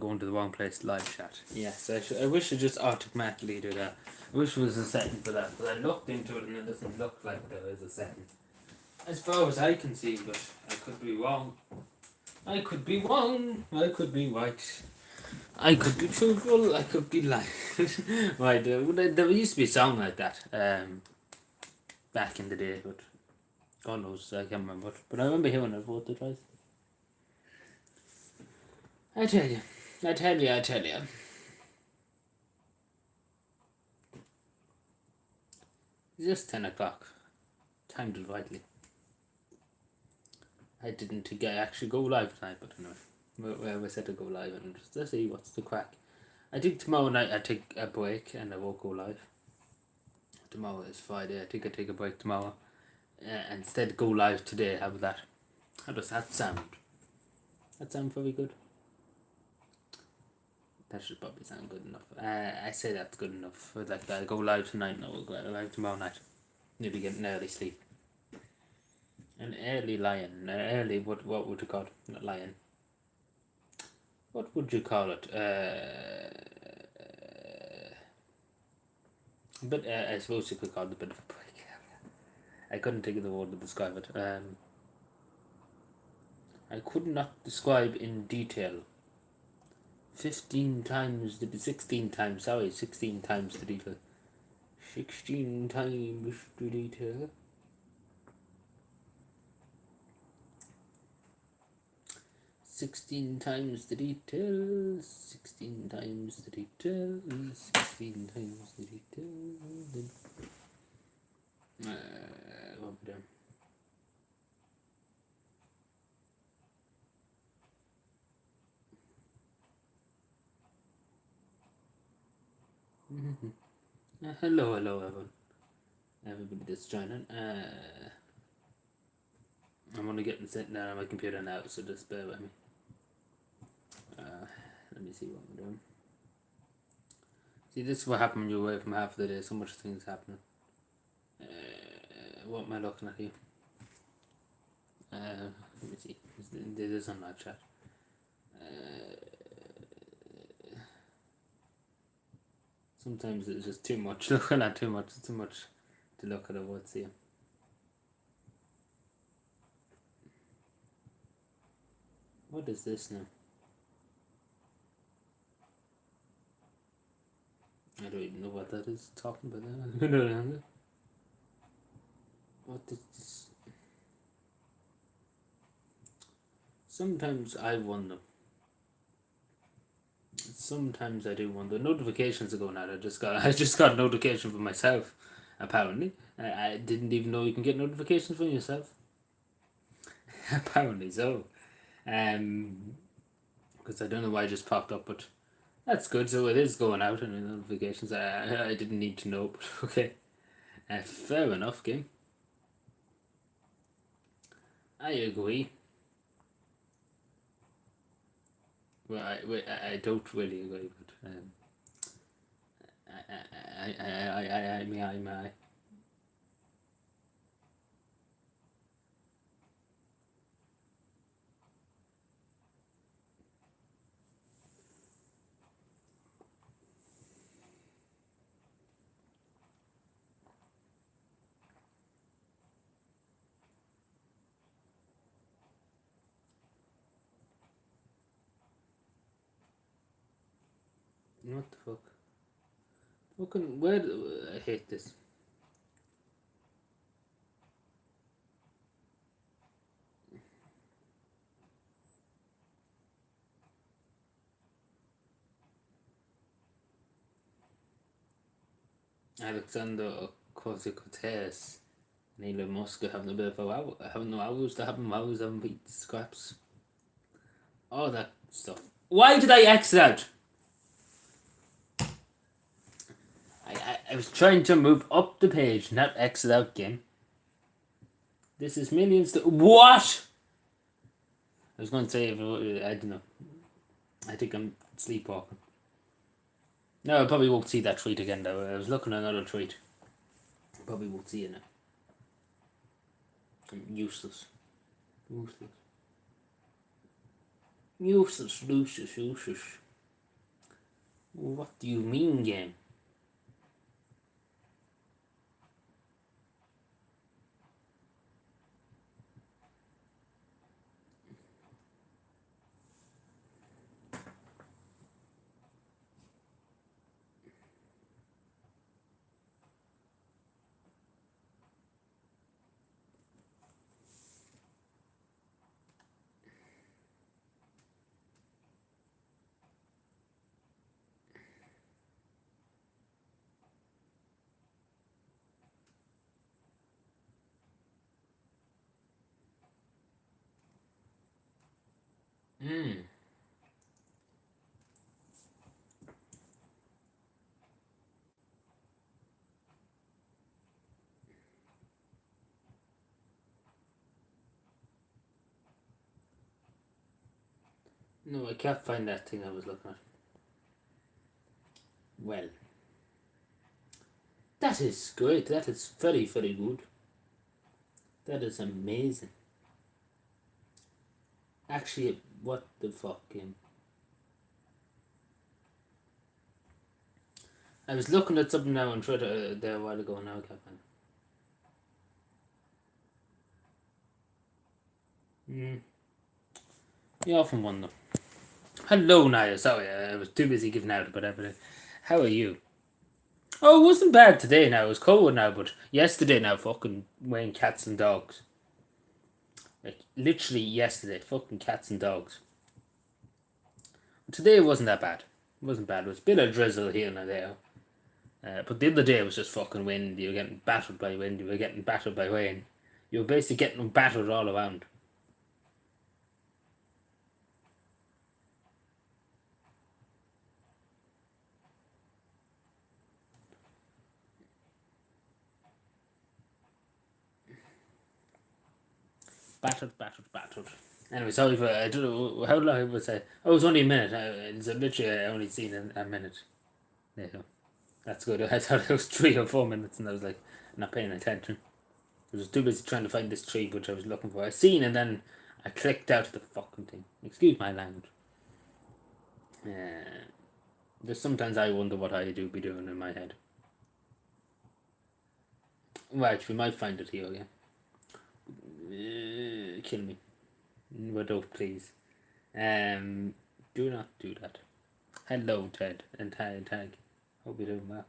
going to the wrong place live chat. Yes, I wish it just automatically do that. I wish there was a setting for that, but I looked into it and it doesn't look like there is a setting. As far as I can see, but I could be wrong. I could be wrong. I could be right. I could be truthful. I could be lying. Right, there used to be a song like that back in the day, but God knows, I can't remember. But I remember hearing it both the twice. I tell you. It's just 10 o'clock. Timed it rightly. I didn't think I actually go live tonight, but anyway. I said to go live and just to see what's the crack. I think tomorrow night I take a break and I won't go live. Tomorrow is Friday. I think I take a break tomorrow. Instead go live today. How about that? How does that sound? That sound very good? That should probably sound good enough. I say that's good enough. Like I'll go live tonight and I'll go live tomorrow night. Maybe get an early sleep. An early lion. Early, what would you call it? Not lion. What would you call it? But I suppose you could call it a bit of a break. I couldn't think of the word to describe it. I could not describe in detail. 16 times the detail. 16 times the detail. 16 times the detail. 16 times the details. 16 times the details. 16 times the details. What we doing? Hello everyone. Everybody that's joining. I'm only getting sitting down on my computer now, so just bear with me. Let me see what I'm doing. See, this is what happens when you're away from half the day. So much things happening. What am I looking at here? Let me see. This is on live chat. Sometimes it's just too much. Looking at too much. It's too much to look at what's here. What is this now? I don't even know what that is talking about now. What is this? Sometimes I wonder. Sometimes I do wonder. Notifications are going out. I just got a notification from myself. Apparently, I didn't even know you can get notifications from yourself. Apparently so. Because I don't know why it just popped up, but that's good. So it is going out and notifications. I didn't need to know, but okay. Fair enough, game. I agree. Well, I don't really agree, but I. What the fuck? Fucking where? I hate this. Alexander Ocasio-Cortez and Elon Musk are having a bit of a row. Having rows, they're having rows, having beat scraps. All that stuff. Why did I exit out? I was trying to move up the page, not exit out game. This is millions to... What? I was going to say, I don't know. I think I'm sleepwalking. No, I probably won't see that tweet again though. I was looking at another tweet. Probably won't see it now. I'm useless. Useless. What do you mean, game? Hmm. No, I can't find that thing I was looking at. Well, that is great. That is very, very good. That is amazing. Actually, what the fuck, game? I was looking at something now on Twitter there a while ago, and now I can't find it. You often wonder. Hello, Naya. Sorry, I was too busy giving out about everything. How are you? Oh, it wasn't bad today now. It was cold now, but yesterday now, fucking weighing cats and dogs. Like, literally yesterday, fucking cats and dogs. Today it wasn't that bad. It wasn't bad. It was a bit of drizzle here and there. But the other day it was just fucking wind. You were getting battered by wind. You were getting battered by rain. You were basically getting battered all around. Battered. Anyway, sorry for I don't know how long I would say. Oh, it was only a minute. It's literally I only seen a minute. There you go. That's good. I thought it was 3 or 4 minutes, and I was like not paying attention. I was too busy trying to find this tree which I was looking for. I seen and then I clicked out of the fucking thing. Excuse my language. Just sometimes I wonder what I do be doing in my head. Right, we might find it here again. Kill me. But don't please. Do not do that. Hello, Ted and Tag. Hope you're doing well.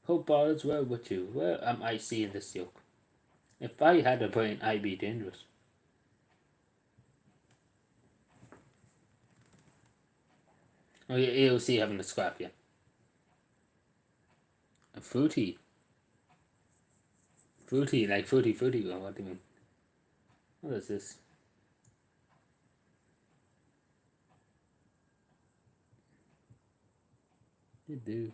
Hope all is well with you. Where am I seeing this yoke? If I had a brain, I'd be dangerous. Oh, yeah, AOC having a scrap, yeah. A fruity. Fruity, like fruity. What do you mean? What is this? Do.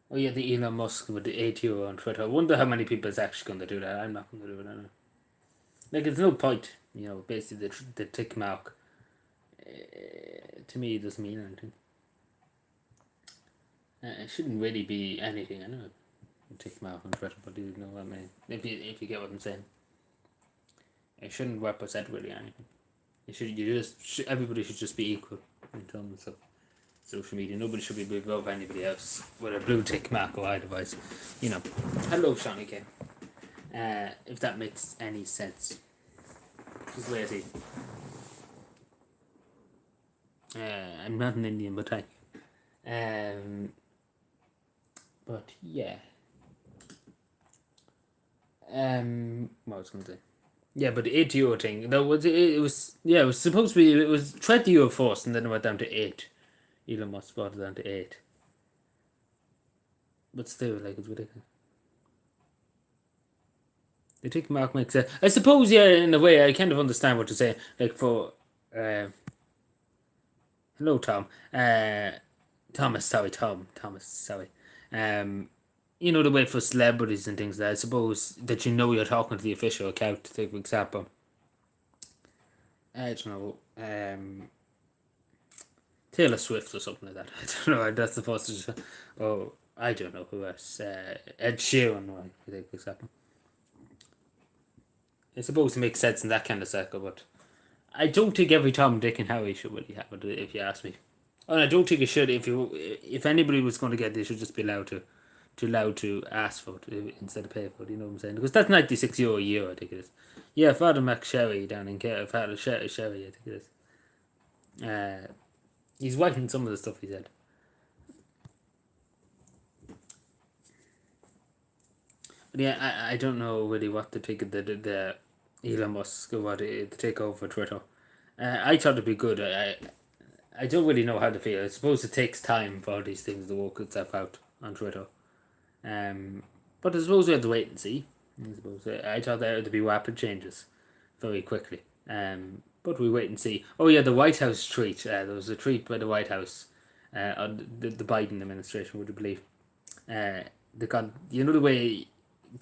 Oh yeah, the Elon Musk with the ATO on Twitter. I wonder how many people is actually going to do that. I'm not going to do it. I don't know. Like, it's no point. You know, basically the tick mark. To me, it doesn't mean anything. It shouldn't really be anything. I know. Tick mark on Twitter, but you know what I mean. If you get what I'm saying. It shouldn't represent really anything. Everybody should just be equal in terms of social media. Nobody should be above anybody else with a blue tick mark or otherwise. You know. Hello, Shawnee K. If that makes any sense. Just wait see. I'm not an Indian, but I. But yeah. What was I going to say? Yeah, but the ATO thing. That was it was yeah. It was supposed to be. It was 20 euro first, and then it went down to 8. Elon Musk brought it down to 8. But still, like, it's ridiculous. The tick mark makes sense. I suppose, yeah, in a way, I kind of understand what you're saying. Like, for. Hello, Tom. Thomas, sorry, Tom. Thomas, sorry. You know, the way for celebrities and things I suppose that you know you're talking to the official account, take for example. I don't know. Taylor Swift or something like that. I don't know. That's supposed to just. Oh, I don't know who else. Ed Sheeran, right? For example. it's supposed to make sense in that kind of circle, but I don't think every Tom, Dick, and Harry should really have it, if you ask me. And I don't think it should. If anybody was going to get it, they should just be allowed to ask for it instead of pay for it. You know what I'm saying? Because that's €96 a year, I think it is. Yeah, Father McSherry down in Care, Father Sherry, I think it is. He's writing some of the stuff he said. But yeah, I don't know really what to think of the Elon Musk, or what the takeover for Twitter. I thought it'd be good. I don't really know how to feel. I suppose it takes time for these things to work itself out on Twitter. But I suppose we have to wait and see. I thought there would be rapid changes very quickly. But we wait and see. Oh yeah, the White House tweet. There was a tweet by the White House on the Biden administration, would you believe? They got, you know the way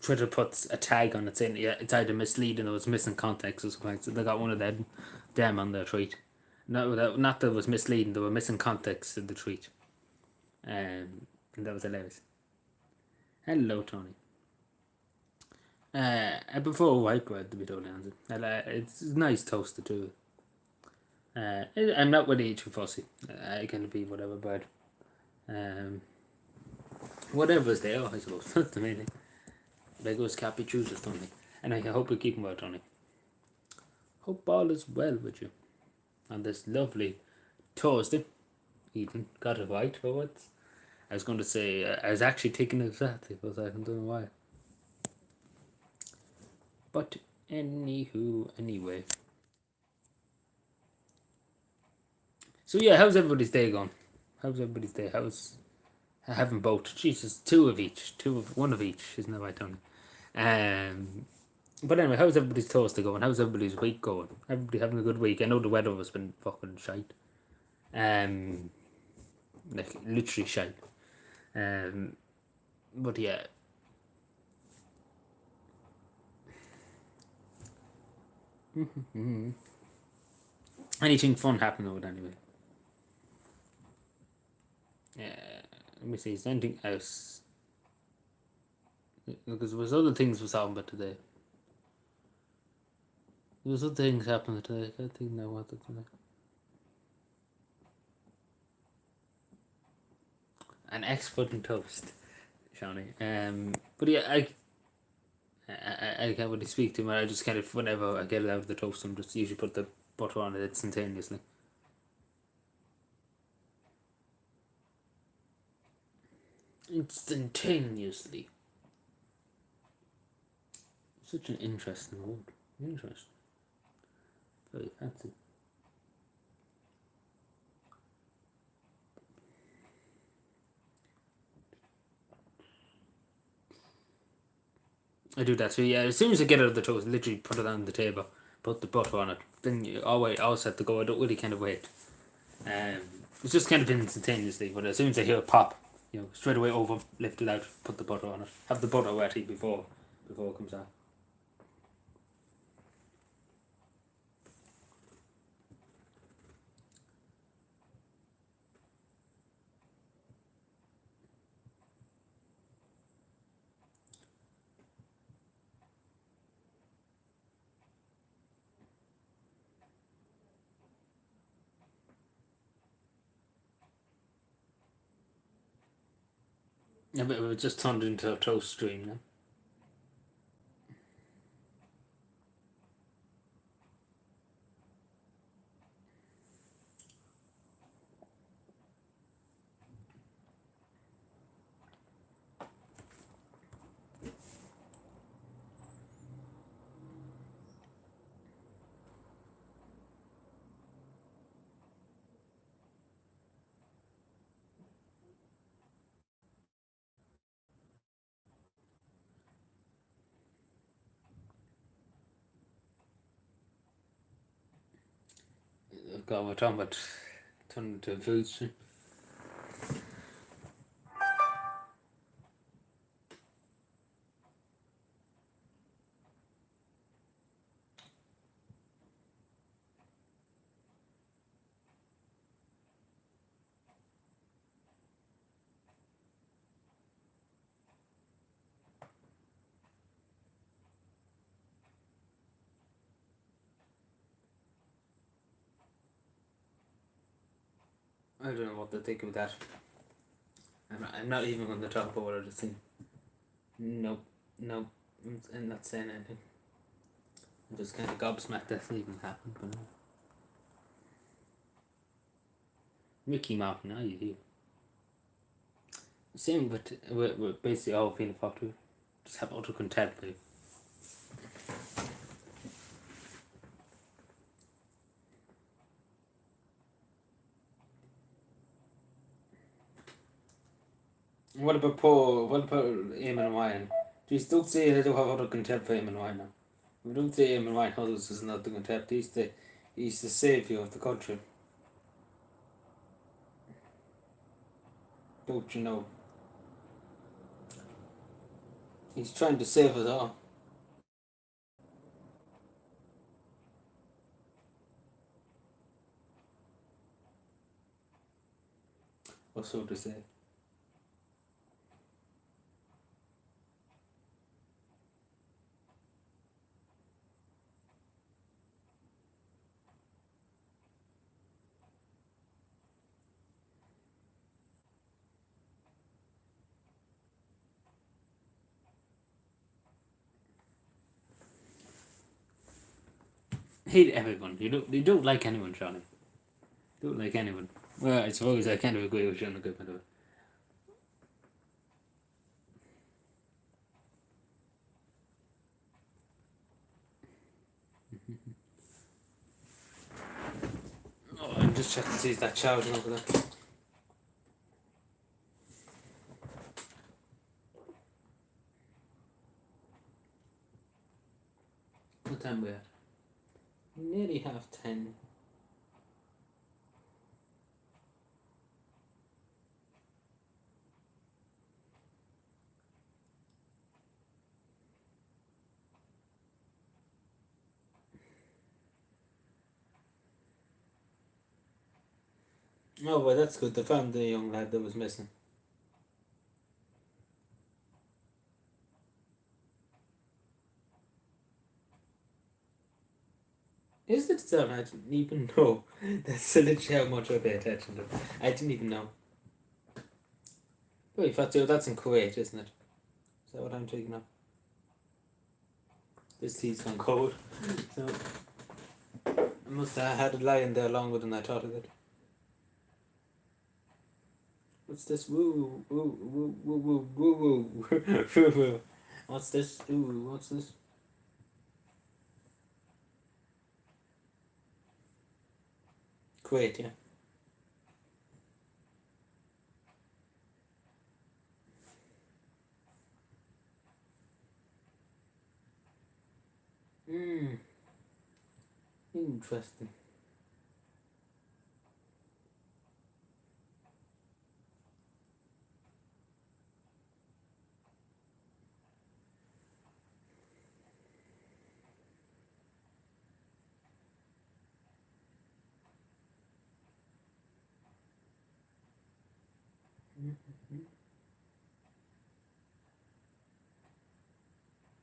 Twitter puts a tag on it saying it's either misleading or it's missing context or something. So they got one of them on their tweet. Not that it was misleading, they were missing context in the tweet. And that was hilarious. Hello, Tony. I prefer white bread, to be totally honest. It's nice toasted too. I'm not really too fussy. I can be whatever bread. Whatever's there, I suppose. That's the main thing. Beggars can't be choosers, Tony. And I hope you're keeping well, Tony. Hope all is well with you on this lovely Thursday evening. Got it right, or what? I was going to say, I was actually taking it exactly, but I don't know why. But anyway. So yeah, how's everybody's day going? How's everybody's day? I haven't both. Jesus, one of each, isn't that right, Tony? But anyway, how's everybody's Thursday going? How's everybody's week going? Everybody having a good week? I know the weather has been fucking shite. Like literally shite. But yeah. Anything fun happening with anyway? Let me see. Is there anything else? Because there was other things was happening today. There was other things happening today. I can't think now what today. An expert in toast, Shawnee. But yeah, I can't really speak to him. I just kind of, whenever I get it out of the toast, I'm just usually put the butter on it instantaneously. Instantaneously. Such an interesting word. Interesting. Very fancy. I do that too. Yeah, as soon as I get it out of the toast, literally put it on the table, put the butter on it. Then you always have to go. I don't really kind of wait. It's just kind of instantaneously. But as soon as I hear it pop, straight away over, lift it out, put the butter on it. Have the butter ready before it comes out. Yeah, but it just turned into a toast stream now. God, we're talking about turning into a food stream. don't know what to think of that. I'm not even going to talk about what I just seen. Nope. I'm not saying anything. I'm just kind of gobsmacked that even happened. But no. Mickey Mouse, now you do. Same with basically all feeling fucked with. Just have utter contempt for you. What about Paul? What about Eamon Ryan? Just don't say they don't have utter contempt for Eamon Ryan now. We don't say Eamon Winehouse is not the contempt. He's the saviour of the country. Don't you know? He's trying to save us all. Or so to say. Hate everyone. You don't like anyone, Johnny. Don't like anyone. Well, I suppose I kind of agree with you on a good bit of it. Oh, I'm just checking to see if that charging over there. What time we at? Nearly 10:30. Oh, well, that's good. They found the young lad that was missing. Is it still? I didn't even know. That's literally how much I pay attention to. I didn't even know. Wait, Fatio, that's in Kuwait, isn't it? Is that what I'm taking up? This tea's gone cold. So I must have had it lying there longer than I thought it would. What's this? Woo, woo, woo, woo, woo, woo, woo, woo. What's this? Ooh, what's this? Kuwait, yeah. Interesting.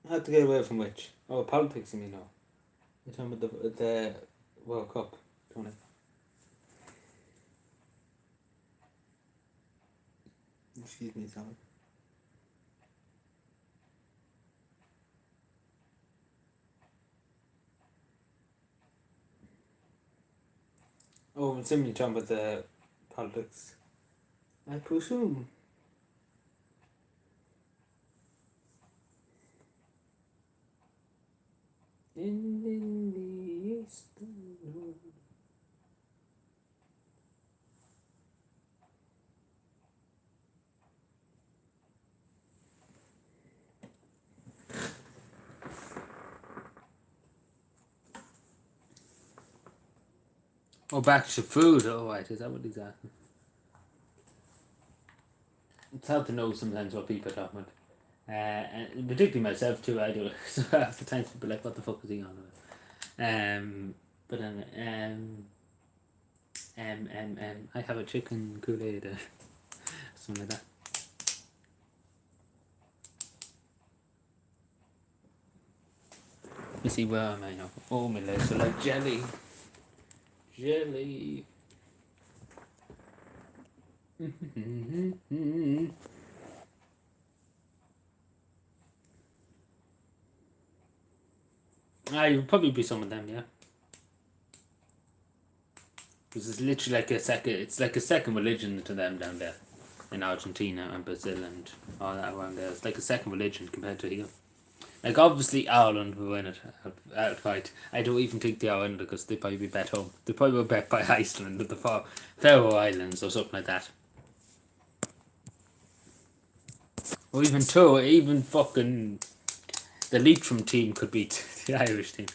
I had to get away from which? Oh, politics, you mean, no. You're talking about the World Cup, Tony. Excuse me, sorry. Oh, assuming you're talking about the politics. I presume. In the eastern road. Oh, back to food. Oh, right. Is that what exactly? It's hard to know sometimes what people are talking about. And particularly myself too, I do. So half the time people are like, what the fuck is he on about? But I have a chicken Kool-Aid, something like that. Let me see, where am I now? Oh, my legs are like jelly. Jelly. It would probably be some of them, yeah. Because it's literally like it's like a second religion to them down there in Argentina and Brazil and all that around there. It's like a second religion compared to here. Like, obviously, Ireland will win it outright. I don't even think they are in it because they'd probably be bet home. They probably were bet by Iceland at the Faroe Islands or something like that. Or even fucking the Leitrim team could beat the Irish team.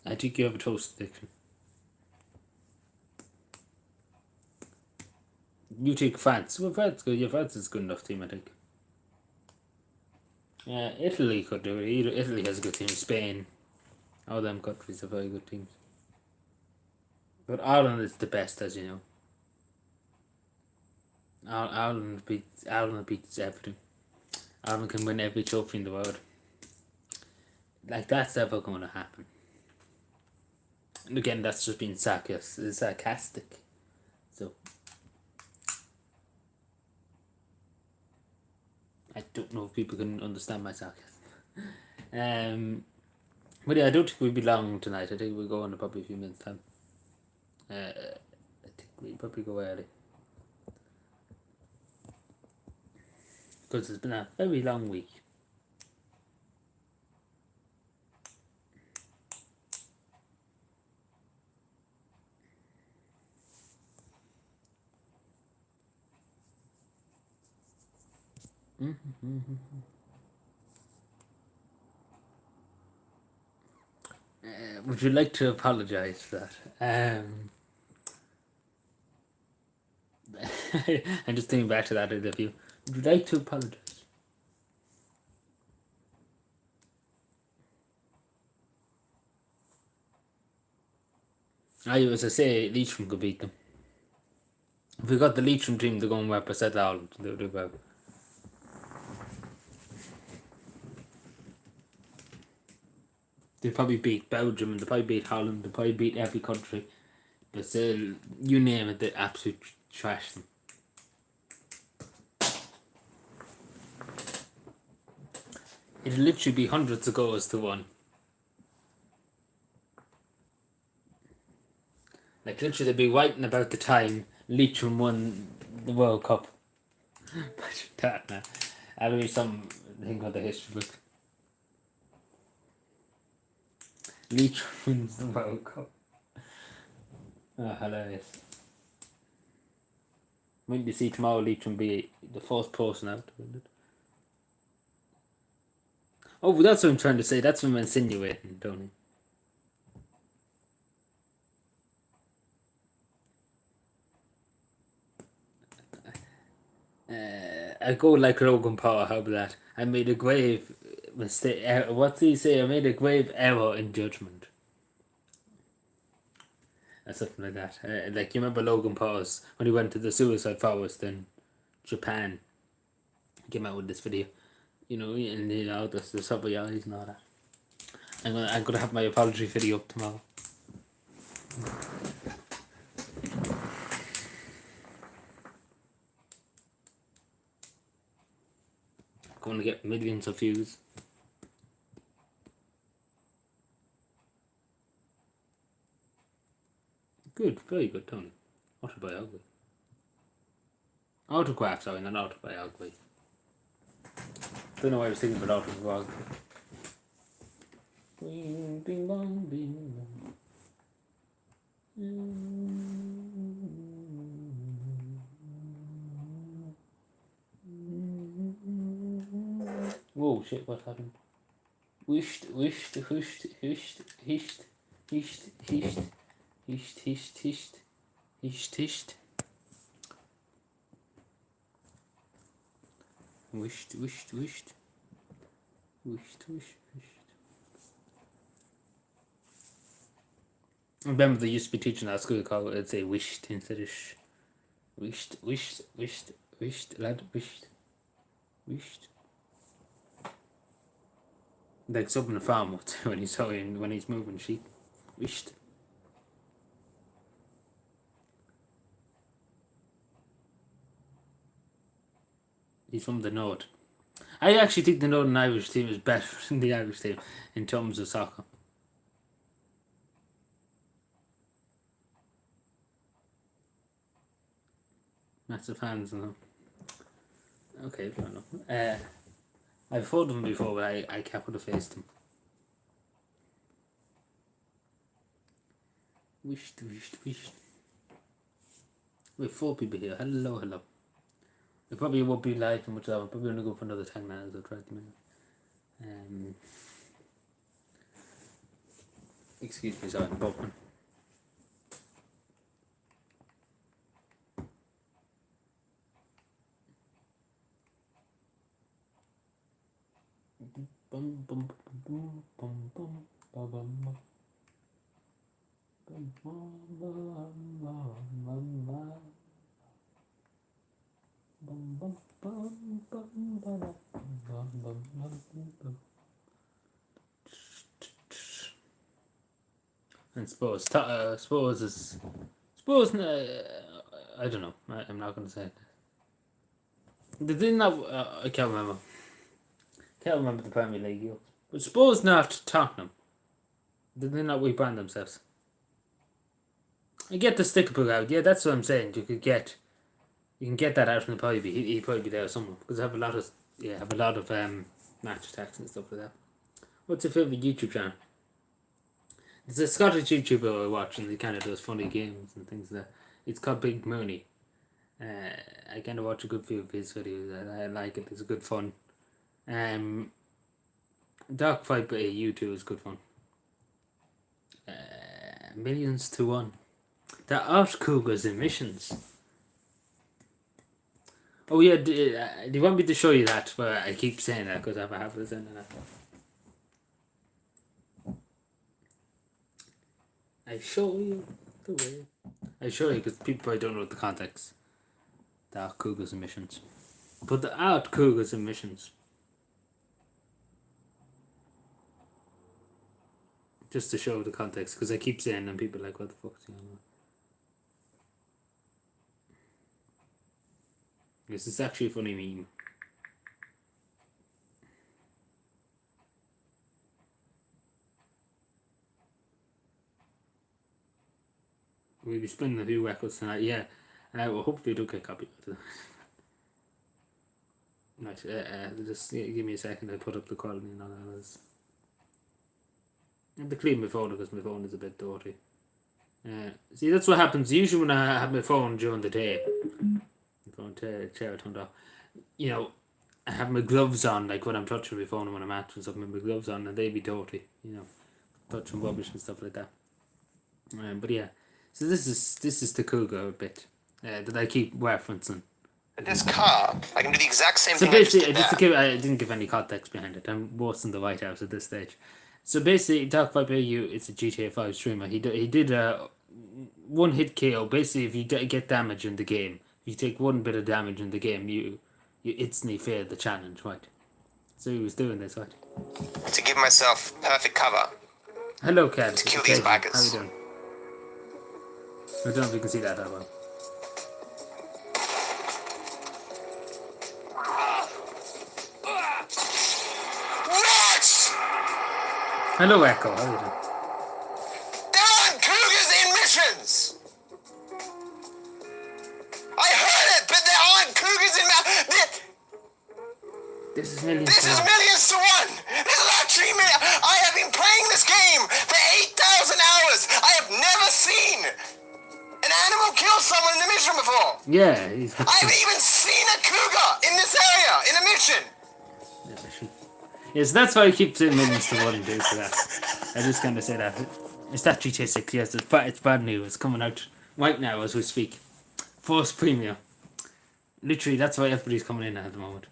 I think you have a toast addiction. You take France. Well, France good. Yeah, France is a good enough team, I think. Yeah, Italy could do it. Italy has a good team. Spain, all them countries are very good teams. But Ireland is the best, as you know. Ireland beats everything. Ireland can win every trophy in the world. Like, that's never going to happen. And again, that's just being sarcastic. So, I don't know if people can understand my sarcasm. But yeah, I don't think we'll be long tonight. I think we'll go on in probably a few minutes' time. I think we'll probably go early. Because it's been a very long week. Would you like to apologise for that? I'm just thinking back to that interview. Would you like to apologise? As I say, Leitrim could beat them. If we got the Leitrim team to go and represent Ireland, they would do well. They'd probably beat Belgium and they'd probably beat Holland, they'd probably beat every country. But still, you name it, they absolutely trash them. It'd literally be hundreds of goals to one. Like, literally, they'd be writing about the time Leitrim won the World Cup. Imagine that now. That'll be something on the history book. Leitrim wins the World Cup. Oh, hilarious. When you see tomorrow Leitrim be the first person out to win it. Oh, but that's what I'm trying to say. That's what I'm insinuating, Tony. I go like Logan Paul. How about that? I made a grave mistake. What did he say? I made a grave error in judgment. Or something like that. Like, you remember Logan Paul's when he went to the suicide forest in Japan? He came out with this video. The subway eyes and all that. I'm gonna have my apology video up tomorrow. Going to get millions of views. Good, very good, Tony. Autobiography. Autograph, sorry, not autobiography. Don't know why I was thinking about autobiography. Bing, bing, bong, bing, bong. Whoa, shit, what happened? Wished, hisht, hisht, hisht, hisht, hisht, hisht, hisht, hisht, hisht, hisht. Wished, wished, wished. Wished, wished, wished. I remember they used to be teaching at school called it'd say wished instead of sh. Wished, wished, wished, wished, lad, wished, wished. Like something the farm would do when he's moving sheep. Wished. He's from the North. I actually think the Northern Irish team is better than the Irish team in terms of soccer. Massive fans and them. Okay, fair enough. I've heard of them before, but I can't put a face to them. Wished. We have 4 people here. Hello. We probably won't be live for much longer. I'm probably going to go for another 10 minutes or 20 minutes. Excuse me, sorry, I'm bumping. And suppose I don't know. I'm not going to say it. Didn't that I can't remember. Can't remember the Premier League. But suppose not Tottenham. Did they not rebrand themselves? I get the sticker book out. Yeah, that's what I'm saying. You can get that out from the pub. He'd probably be there somewhere because I have a lot of match attacks and stuff like that. What's your favourite YouTube channel? There's a Scottish YouTuber I watch and he kind of does funny games and things like that. It's called Big Mooney. I kind of watch a good few of his videos. I like it. It's good fun. Dark Fight by U2 is good fun. Millions to One. The Art Cougars emissions. Oh yeah, do you want me to show you that? Well, I keep saying that because I have a habit of saying that. I show you the way. I show you because people probably don't know the context. The Art Cougars emissions. But the Art Cougars emissions. Just to show the context, because I keep saying and people are like, what the fuck's going on? This is actually a funny meme. We'll be spinning a few records tonight, yeah. Well, hopefully don't get copyrighted. Nice. Just give me a second to put up the quality and all that. I have to clean my phone because my phone is a bit dirty. See, that's what happens. Usually when I have my phone during the day, my phone chair turned off, you know, I have my gloves on, like when I'm touching my phone and when I'm answering something, my gloves on and they be dirty, you know, touching rubbish and stuff like that. But yeah, so this is the Cougar bit that I keep referencing. This car, I can do the exact same So thing. basically, I didn't give any context behind it. I'm worse than the White House at this stage. So basically, Dark Fight BU, it's a GTA 5 streamer. He did a one hit KO. Basically, if you get damage in the game, if you take one bit of damage in the game, you instantly fail the challenge, right? So he was doing this, right? To give myself perfect cover. Hello, Kev. To kill these bikers. How you doing? I don't know if you can see that well. Hello, Echo. How are you doing? There aren't Cougars in missions! I heard it, but there aren't Cougars in This is millions This is millions to one! This is actually I have been playing this game for 8,000 hours! I have never seen an animal kill someone in a mission before! Yeah, I haven't even seen a Cougar in this area, in a mission! Yes, that's why I keep saying millions to one due to that. I just kind of say that. It's that GTA 6, yes, it's bad news. It's coming out right now as we speak. Force Premium. Literally, that's why everybody's coming in at the moment.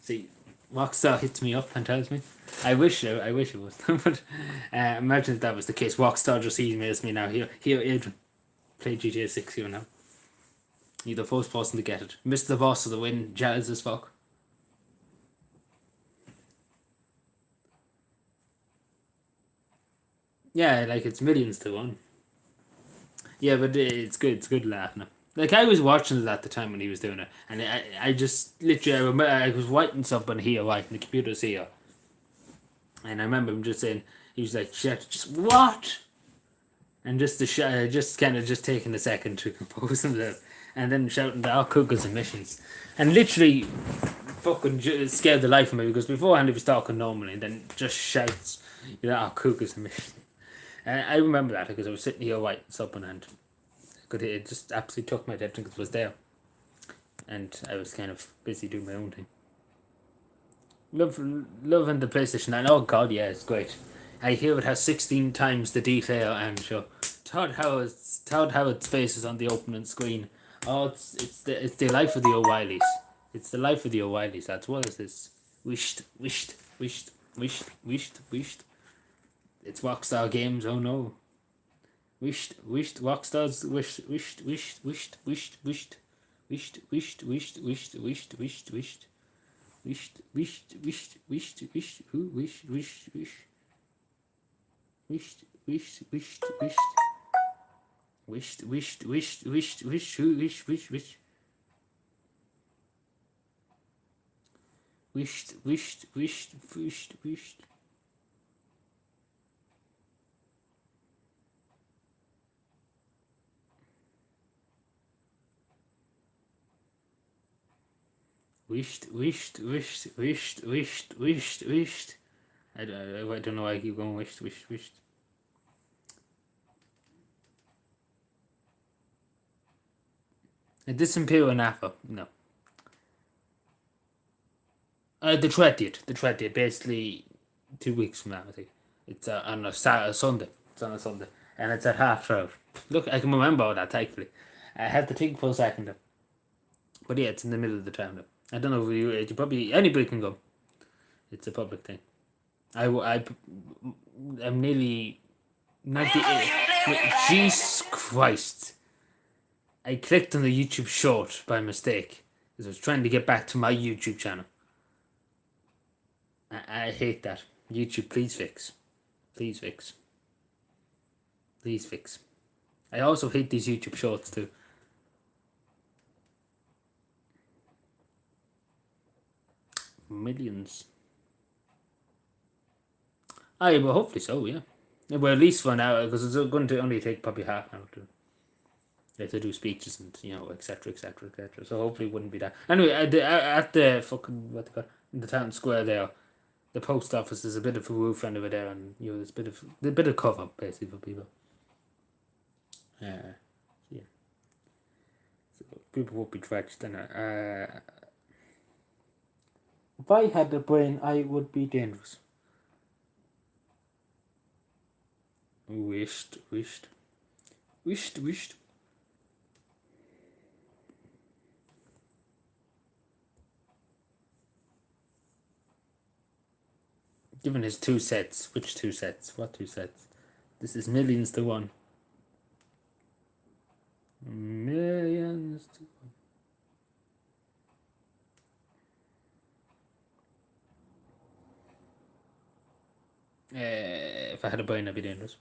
See, Rockstar hits me up and tells me. I wish it was. But imagine if that was the case. Rockstar just emails me now. Here, Adrian. Play GTA 6 here now. You're the first person to get it. Missed the boss of the win. Jealous as fuck. Yeah, like it's millions to one. Yeah, but it's good. It's good laughing. Like I was watching it at the time when he was doing it, and I just literally I remember I was writing something here, right, and the computer's here, and I remember him just saying he was like, "Shit, just what?" And just just kind of just taking a second to compose himself, and then shouting that our cookers emissions, and literally fucking scared the life of me because beforehand he was talking normally, and then just shouts, "You know, our cookers emissions." And I remember that because I was sitting here writing something and it just absolutely took my attention because it was there. And I was kind of busy doing my own thing. Loving the PlayStation 9. Oh god, yeah, it's great. I hear it has 16 times the detail and show. Todd Howard's face is on the opening screen. Oh, it's the life of the O'Reillys. It's the life of the O'Reillys. That's what is this? Wished. It's Rockstar Games. Oh no. Rockstars wished. Wished. I don't know why I keep going wished. A disappear an apple. No. The 20th, basically 2 weeks from now, I think. It's on a Sunday. It's on a Sunday. And it's at 12:30. Look, I can remember all that, thankfully. I had to think for a second. But yeah, it's in the middle of the town. I don't know if you probably, anybody can go. It's a public thing. I'm nearly 98. Jesus Christ. I clicked on the YouTube short by mistake because I was trying to get back to my YouTube channel. I hate that. YouTube, please fix. Please fix. Please fix. I also hate these YouTube shorts too. Millions. Aye, well, hopefully so, yeah. Well, at least for an hour, because it's going to only take probably half an hour to do speeches and, etc. So hopefully it wouldn't be that. Anyway, at the fucking, in the town square there, the post office is a bit of a roof end over there, and, there's a bit of cover, basically, for people. Yeah. So people won't be dredged, and if I had a brain, I would be dangerous. Wished. Given his 2 sets, which 2 sets? What 2 sets? This is millions to one. Millions to one. If I had a brain, I'd be dangerous.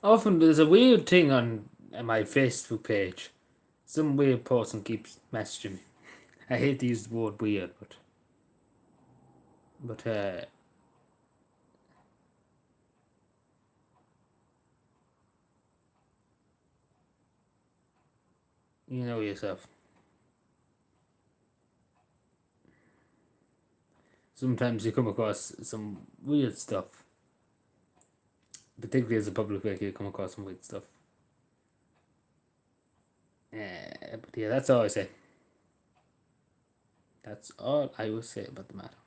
Often there's a weird thing on my Facebook page. Some weird person keeps messaging me. I hate to use the word weird, but you know yourself. Sometimes you come across some weird stuff. Particularly as a public figure, you come across some weird stuff. But yeah, that's all I say. That's all I will say about the matter.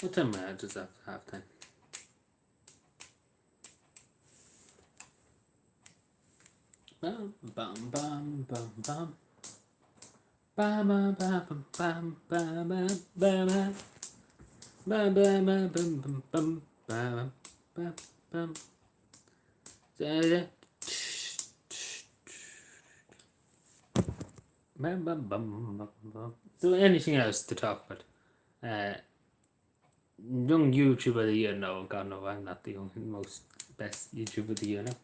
What time am I at? Just after half time. Bam bam bam bam bam. Bam bam bam bam bam bam bam bam bam bam bam bam bam bam bam bam. Bam bam bam bam bam. So anything else to talk about? Young YouTuber of the year? No, God no, I'm not the most best YouTuber of the year now.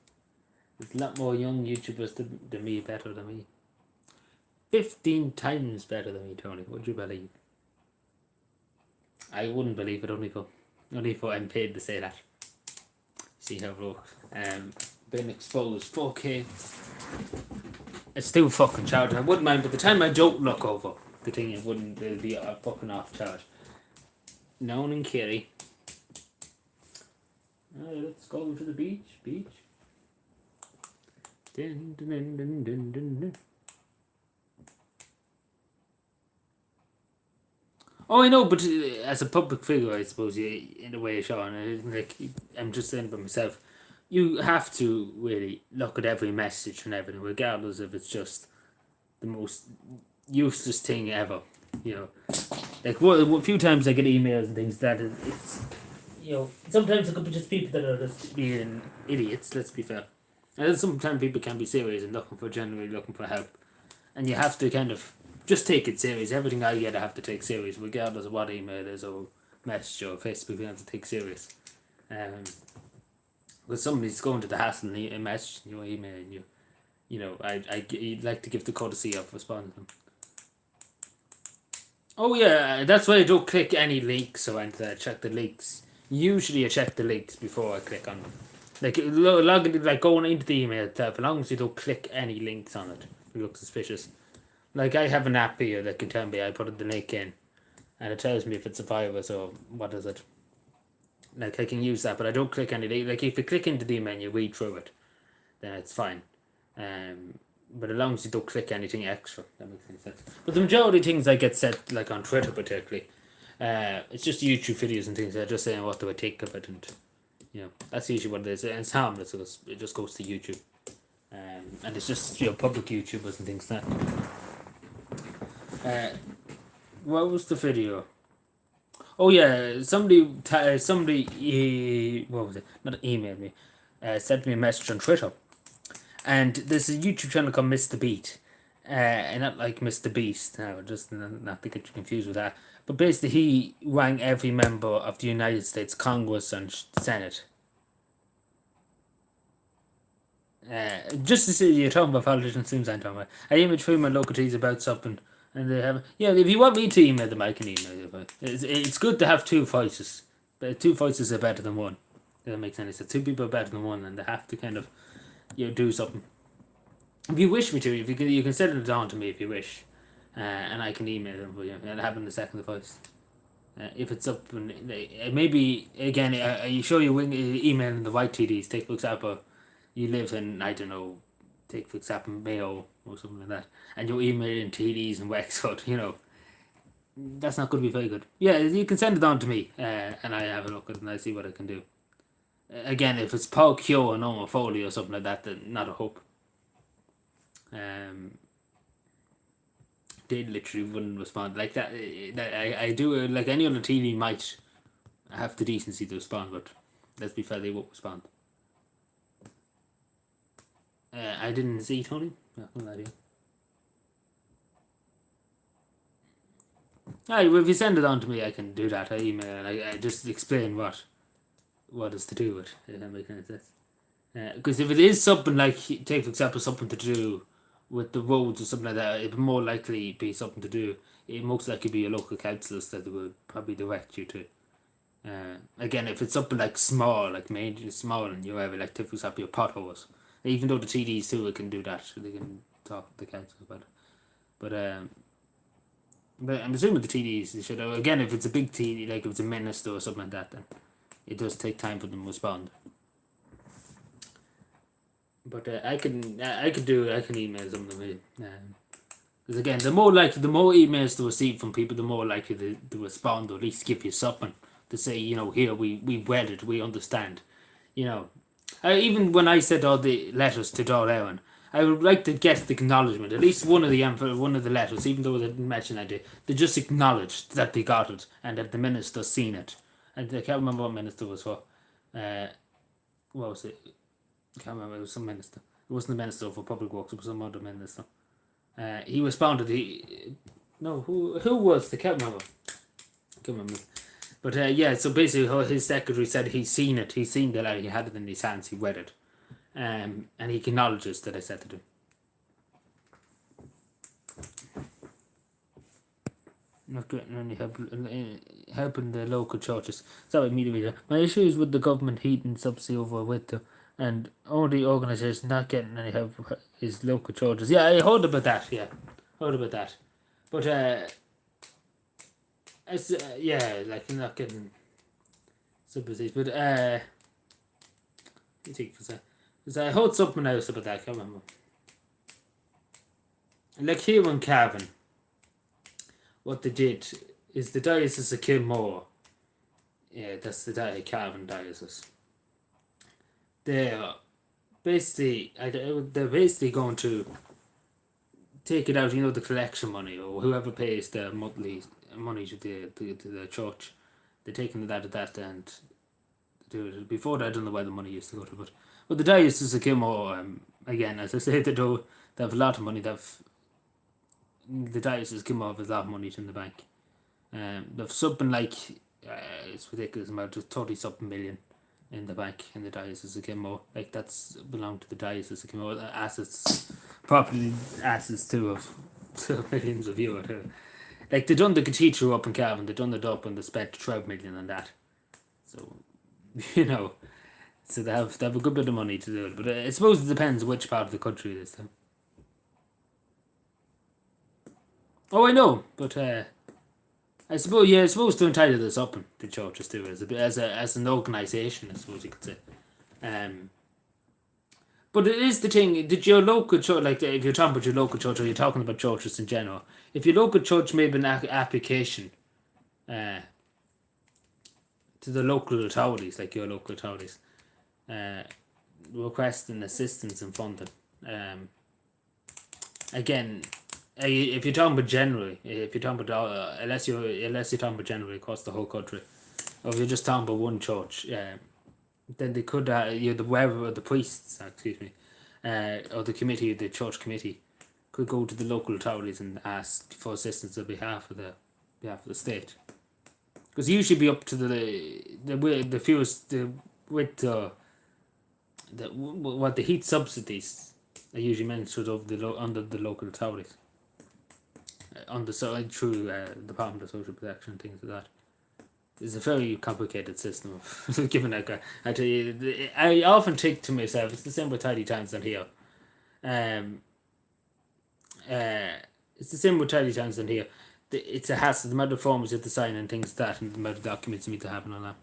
There's a lot more young YouTubers than me, better than me. 15 times better than me, Tony. Would you believe? I wouldn't believe it, only for I'm paid to say that. See how it works. Been exposed. 4K. It's still fucking charged. I wouldn't mind, but the time I don't look over the thing, it'll be fucking off charge. Noan and Kerry. Let's go to the beach. Dun, dun, dun, dun, dun, dun, dun. Oh, I know, but as a public figure, I suppose, in a way, Sean, like, I'm just saying for myself, you have to really look at every message and everything, regardless if it's just the most useless thing ever, you know. Like, a few times I get emails and things that it's, you know, sometimes it could be just people that are just being idiots, let's be fair. And then sometimes people can be serious and genuinely looking for help. And you have to kind of just take it serious. Everything I get I have to take serious, regardless of what email it is or message or Facebook, you have to take serious. Because somebody's going to the hassle and message you or email you. You know, I'd like to give the courtesy of responding to them. Oh yeah, that's why I don't click any links or anything. I check the links. Usually I check the links before I click on them. Like going into the email itself, as long as you don't click any links on it, it looks suspicious. Like I have an app here that can tell me I put the link in, and it tells me if it's a virus or what is it. Like I can use that, but I don't click any link. Like if you click into the email and you read through it, then it's fine. But as long as you don't click anything extra, that makes any sense. But the majority of things I get set, like on Twitter particularly, it's just YouTube videos and things. They're just saying what do I think of it, and you know, that's usually what it is. And it's harmless, so it just goes to YouTube. And it's just, you know, public YouTubers and things like that. What was the video? Oh yeah, somebody, what was it? Not emailed me. Sent me a message on Twitter. And there's a YouTube channel called Mr. Beat. And not like Mr. Beast, no, just not to get you confused with that. But basically, he rang every member of the United States Congress and Senate. Just to see you're talking about politicians, seems I'm talking about. I emailed through my local teas about something, and they have. Yeah, if you want me to email them, I can email you. It's good to have two voices, but two voices are better than one. If that makes any sense. Two people are better than one, and they have to kind of, you know, do something. If you wish me to, if you can send it on to me if you wish, and I can email them for you and have in the second voice. If it's up, and maybe again, are you sure you're emailing the right TDs? Take for example, you live in, I don't know, take for example Mayo or something like that, and you're emailing TDs and Wexford. You know, that's not going to be very good. Yeah, you can send it on to me, and I have a look at it and I see what I can do. Again, if it's Paul Kyo or Norma Foley or something like that, then not a hope. They literally wouldn't respond like that. I do like any other TV might have the decency to respond, but let's be fair, they won't respond. I didn't see Tony. No idea. Well, if you send it on to me, I can do that. I email and I just explain what is to do with it. If that makes any sense. Because if it is something like, take for example, something to do with the roads or something like that, it'd more likely be something to do. It most likely be a local councillors that would probably direct you to. Again, if it's something like small, like major small, and you have like, take for example, your potholes. Even though the TDs too can do that, they can talk to the council about it. But I'm assuming the TDs they should. Again, if it's a big TD, like if it's a minister or something like that, then it does take time for them to respond. But I can email them to me. Because again, the more emails to receive from people, the more likely to respond or at least give you something to say, here we read it, we understand. Even when I said all the letters to Dáil Éireann, I would like to get the acknowledgement. At least one of the letters, even though they didn't mention it, they just acknowledged that they got it and that the minister seen it. And I can't remember what minister it was for. What was it? I can't remember. It was some minister. It wasn't the minister for public works. It was some other minister. He responded. Who was? I can't remember. But so basically his secretary said he's seen it. He's seen the letter. He had it in his hands. He read it. And he acknowledges that I said it to him. Not getting any help, helping the local churches. Sorry, media reader. My issue is with the government heating subsidy over winter, and only organisation not getting any help is local churches. Yeah, I heard about that. Yeah, heard about that. But it's like not getting subsidies. But you think for that? Because I heard something else about that. I can't remember. Like here in Cavan, what they did is the diocese of Kilmore. Yeah, that's the Cavan diocese. They're basically going to take it out. The collection money, or whoever pays the monthly money to the church. They're taking it out of that and do it. Before that, I don't know where the money used to go to, but the diocese of Kilmore, again, as I say, they have a lot of money. The diocese of Kilmore has a lot of money in the bank. They've something like it's ridiculous amount of 30 something million in the bank in the diocese of Kilmore. Like that's belong to the diocese of Kilmore. Property assets too of millions of euro too. Like they done the cathedral up in Cavan, they done the up and they spent 12 million on that. So so they have a good bit of money to do it. But I suppose it depends which part of the country it is. Oh, I know, but I suppose you're supposed to entitle this up in the churches too, as an organisation, I suppose you could say. But it is the thing. Did your local church, like if you're talking about your local church, or you're talking about churches in general, if your local church made an application, to the local authorities, like your local authorities, requesting assistance and funding, again. If you're talking about generally, unless you're talking about generally across the whole country, or if you're just talking about one church, then they could the priests, or the committee, the church committee, could go to the local authorities and ask for assistance on behalf of the state, because usually be up to the fewest what the heat subsidies are usually meant under the local authorities. Through Department of Social Protection and things like that. It's a very complicated system of giving out. I tell you, I often think to myself, it's the same with Tidy Towns than here. It's the same with Tidy Towns than here. It's a hassle, the amount of forms you have to sign and things like that, and the amount of documents you need to have and all that.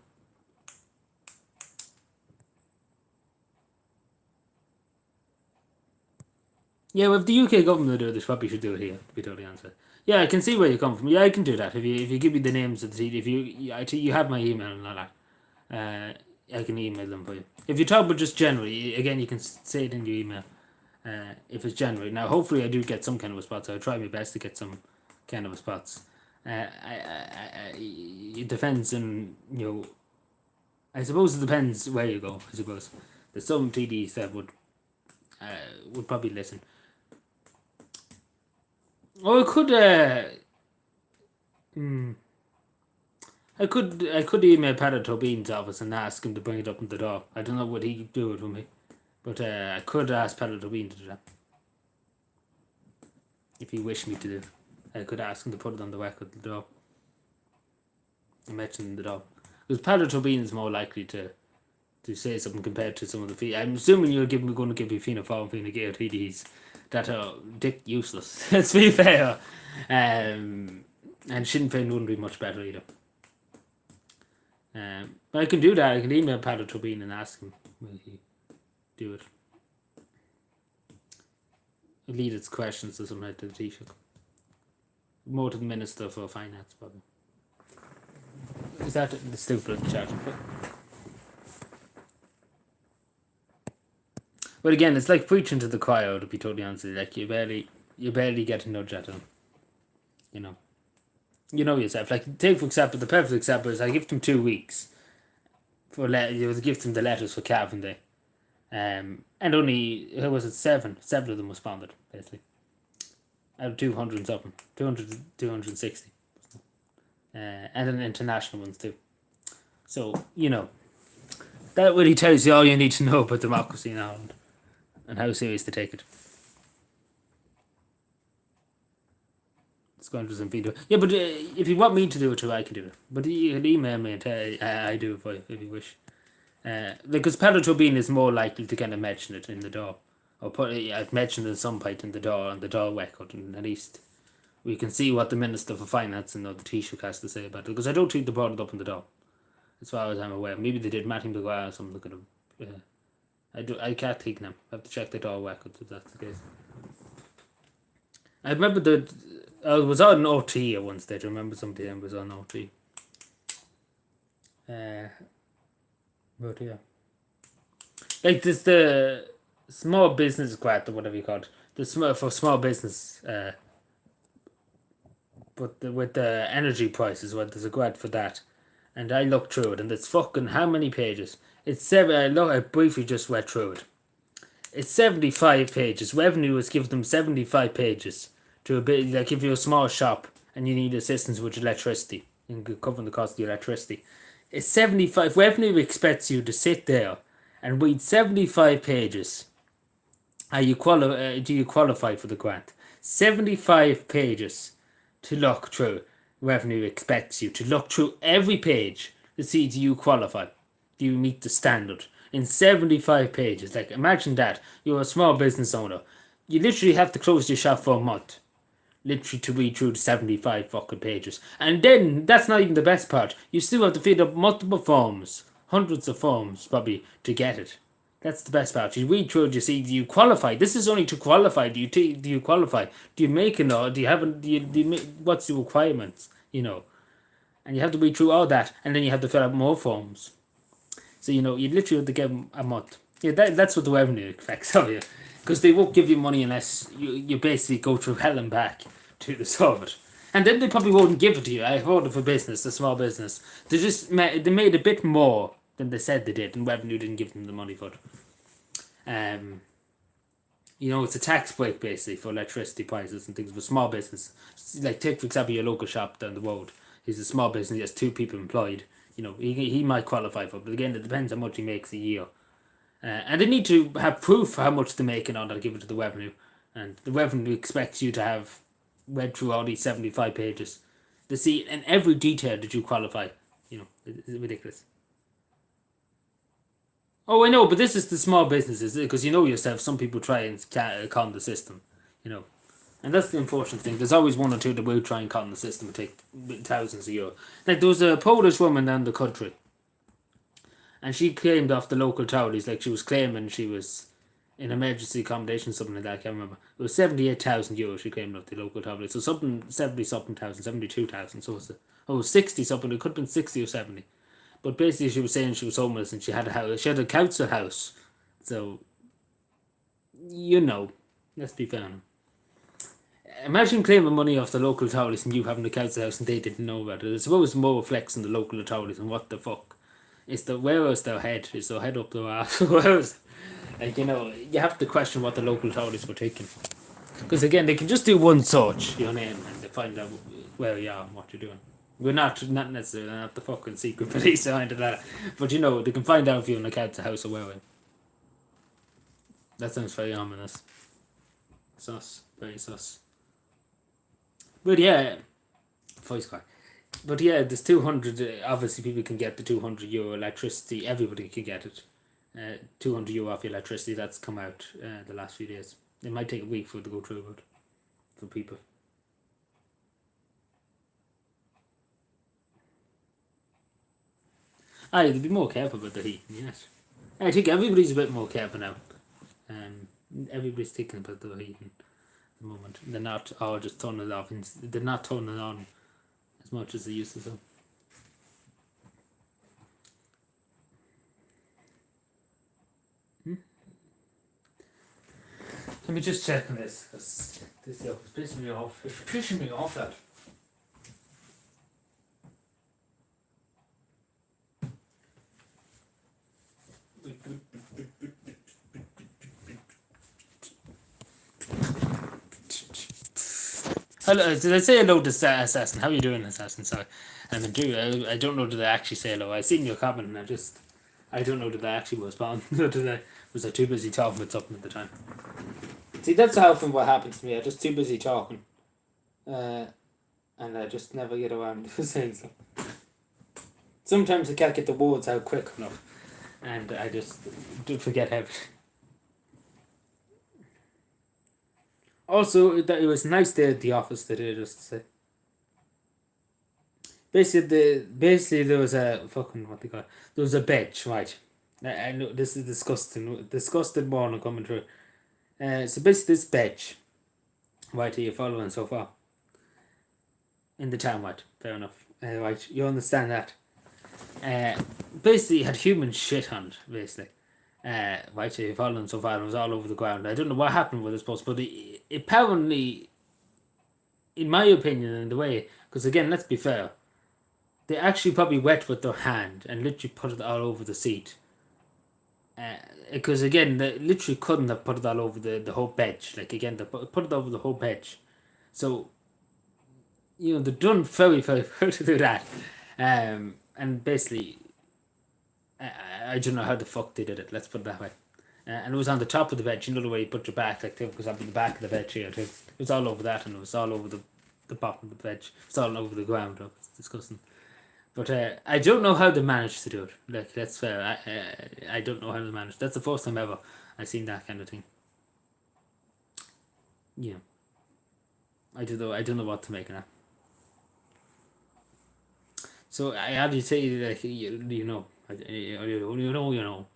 Yeah, well, if the UK government do this, probably should do it here, to be totally honest. Yeah, I can see where you come from. Yeah, I can do that. If you give me the names of the if you have my email and all that, I can email them for you. If you talk about just generally, again, you can say it in your email. If it's generally. Now, hopefully I do get some kind of response. I'll try my best to get some kind of response. It depends on, I suppose it depends where you go, I suppose. There's some TDs that would probably listen. Or I could email Paddy Tobin's office and ask him to bring it up in the door. I don't know what he'd do it for me, but I could ask Paddy Tobin to do that. If he wished me to do it, I could ask him to put it on the record at the door. I mentioned the door. Because Paddy Tobin is more likely to say something compared to some of the I'm assuming you're going to give me Fianna Fáil and Fianna Gael TDs that are dick useless. Let's be fair. And Sinn Féin wouldn't be much better either. But I can do that. I can email Paddy Tobin and ask him will he do it. Lead its questions or something like that. More to the Minister for Finance, probably. Is that the stupid charging? But again, it's like preaching to the choir, to be totally honest with you. Like, you barely get a nudge at them. You know. You know yourself. Like, take for example, the perfect example is I give them 2 weeks you give them the letters for Calvin Day. And only, who was it, 7 of them responded, basically. Out of 200 and something. 260. And then international ones too. So, you know, that really tells you all you need to know about democracy in Ireland and how serious they take it. It's going to some video. Yeah, but if you want me to do it too, I can do it. But you can email me and tell I do it for you if you wish. Because Palatobin is more likely to kind of mention it in the door. Or I've mentioned it at some point in the door on the door record, and at least we can see what the Minister for Finance and the Taoiseach has to say about it. Because I don't think they brought it up in the door, as far as I'm aware. Maybe they did. Matthew Maguire or something. Look at them. I can't think now. I have to check the door records if that's the case. I remember that I was on OT at one stage. I remember somebody was on OT. But yeah. Like there's the small business grant or whatever you call it. For small business. But with the energy prices, well, there's a grant for that. And I looked through it, and it's fucking how many pages? It's 7. I briefly just went through it. It's 75 pages. Revenue has given them 75 pages to a bit. Like if you're a small shop and you need assistance with electricity and covering the cost of the electricity, it's 75. Revenue expects you to sit there and read 75 pages. Do you qualify for the grant? 75 pages to look through. Revenue expects you to look through every page to see do you qualify. Do you meet the standard? In 75 pages. Like, imagine that. You're a small business owner. You literally have to close your shop for a month. Literally to read through the 75 fucking pages. And then, that's not even the best part. You still have to fill up multiple forms. Hundreds of forms, probably, to get it. That's the best part. You read through it, you see, do you qualify? This is only to qualify. Do you qualify? Do you make an order? Do you have what's the requirements? You know. And you have to read through all that. And then you have to fill out more forms. So, you know, you literally have to give them a month. Yeah, that's what the revenue expects of you. Because they won't give you money unless you basically go through hell and back to solve it. And then they probably won't give it to you. I voted for business, the small business. They made a bit more than they said they did, and revenue didn't give them the money for it. You know, it's a tax break basically for electricity prices and things for small business. Like, take for example your local shop down the road. He's a small business, he has 2 people employed. You know, he might qualify for it, but again, it depends how much he makes a year. And they need to have proof how much they make in order to give it to the revenue. And the revenue expects you to have read through all these 75 pages to see in every detail that you qualify. You know, it's ridiculous. Oh, I know, but this is the small businesses, because you know yourself, some people try and con the system, you know. And that's the unfortunate thing. There's always 1 or 2 that will try and con the system and take thousands a year. Like, there was a Polish woman down the country, and she claimed off the local authorities, like she was claiming she was in emergency accommodation, something like that, I can't remember. It was 78,000 euros she claimed off the local authorities. So something, 70-something thousand, 72,000. So it was 60-something, it could have been 60 or 70. But basically she was saying she was homeless and she had a house, she had a council house. So, you know, let's be fair. Imagine claiming money off the local authorities and you having a council house and they didn't know about it. I suppose more reflects on the local authorities and what the fuck. Where is their head? Is their head up their ass? Where is, like, you know, you have to question what the local authorities were taking. Because again, they can just do one search, your name, and they find out where you are and what you're doing. We're not necessarily not the fucking secret police or anything like that. But you know, they can find out if you're in a council house or where. That sounds very ominous. Sus. Very sus. But yeah, voice crack. But yeah, there's 200, obviously people can get the €200 electricity, everybody can get it. €200 off your electricity, that's come out the last few days. It might take a week for it to go through, but for people. They'll be more careful with the heat, yes. I think everybody's a bit more careful now. Everybody's thinking about the heating at the moment. They're not all just turning it off, and they're not turning it on as much as they used to do. Let me just check on this, because this yoke is pissing me off. It's pissing me off, that. Hello, did I say hello to Assassin? How are you doing, Assassin? Sorry. I don't know, did I actually say hello? I seen your comment and I don't know, did I actually respond? Was I too busy talking with something at the time? See, that's often what happens to me. I'm just too busy talking. And I just never get around to saying something. Sometimes I can't get the words out quick enough. And I just do forget everything. Also, it was a nice day at the office today, just to say. Basically there was a fucking, what they call it, there was a bench, right? I know this is disgusting morning coming through. So basically this bench, right, are you following so far? In the town, right? Fair enough. Right, you understand that. Basically had human shit on it, basically. Right, so you following so far, it was all over the ground. I don't know what happened with this post, but apparently, in my opinion, in the way, because again, let's be fair, they actually probably wet with their hand and literally put it all over the seat. Because again, they literally couldn't have put it all over the whole bench. Like again, they put it over the whole bench. So, you know, they've done very, very well to do that. And basically, I don't know how the fuck they did it, let's put it that way. And it was on the top of the bench, you know the way you put your back, like, because on the back of the bench here too. It was all over that, and it was all over the bottom of the bench. It was all over the ground, it's disgusting. But I don't know how they managed to do it. Like, that's fair. I don't know how they managed. That's the first time ever I've seen that kind of thing. Yeah. I don't know what to make of that. So how do you say, like, you know, you know.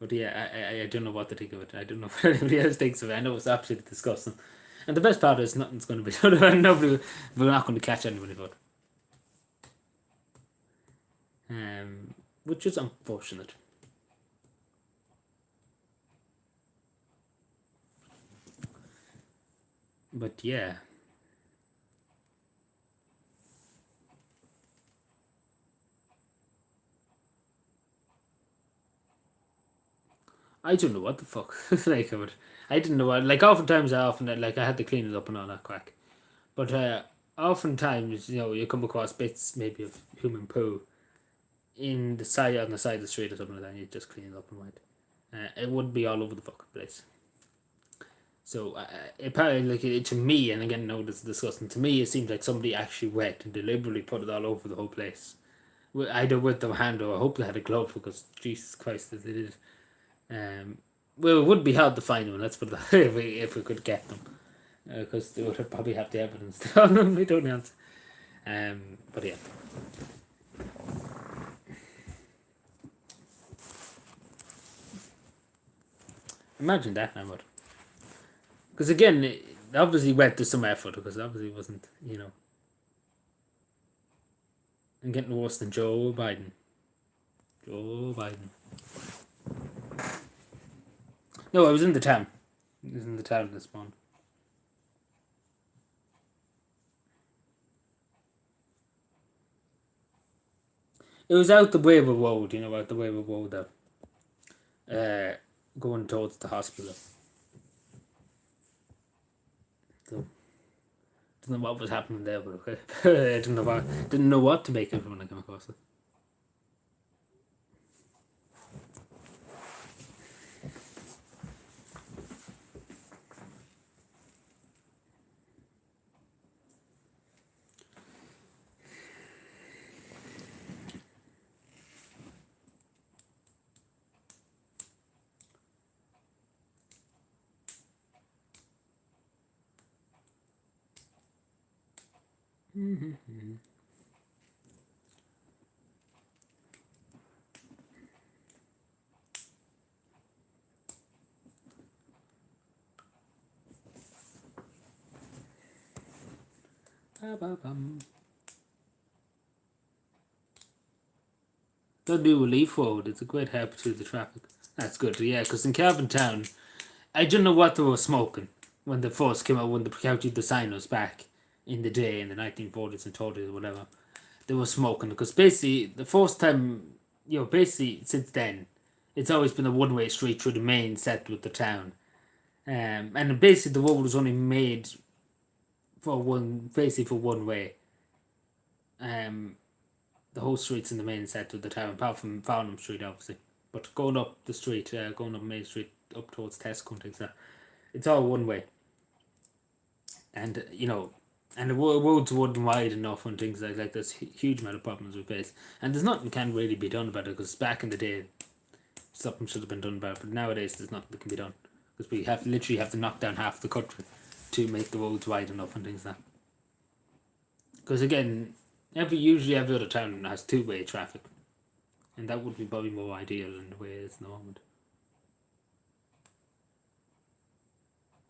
But yeah, I don't know what to think of it. I don't know what anybody else thinks of it. I know it's absolutely disgusting. And the best part is nothing's going to be done about it. We're not going to catch anybody for it. Which is unfortunate. But yeah. I don't know what the fuck like of it. I didn't know what, like, oftentimes I had to clean it up and all that crack. But oftentimes, you know, you come across bits maybe of human poo on the side of the street or something like that, and you just clean it up and white. It wouldn't be all over the fucking place. So apparently, like, to me, and again, no, this is disgusting. To me, it seems like somebody actually wet and deliberately put it all over the whole place, either with their hand, or I hope they had a glove, because Jesus Christ, if they did. Well, it would be hard to find them. Let's put it that way, if we could get them, because they would probably have the evidence on them. We don't know. But yeah. Imagine that now, but because again, it obviously went to some effort, because it obviously wasn't, you know, and getting worse than Joe Biden. Joe Biden. No, I was in the town. I was in the town this morning. It was out the Waver Road, you know, out the Waver Road there. Going towards the hospital. So, don't know what was happening there, but okay. I didn't know what to make of it when I came across it. Mm-hmm. The new Leaf Road, it's a great help to the traffic. That's good, yeah, because in Calvin Town, I don't know what they were smoking when they first came out, when the county design was back in the day, in the 1940s and 30s or whatever. They were smoking, because basically the first time, basically since then, it's always been a one-way street through the main set with the town. And basically the road was only made for one way. The whole street's in the main set of the town, apart from Farnham Street, obviously. But going up the street, going up Main Street, up towards Tesco and things like that, it's all one way. And, and the roads weren't wide enough and things like that. There's huge amount of problems we face. And there's nothing can really be done about it, because back in the day, something should have been done about it. But nowadays, there's nothing that can be done. Because we literally have to knock down half the country to make the roads wide enough and things like that. Because again, usually every other town has two-way traffic. And that would be probably more ideal than the way it is at the moment.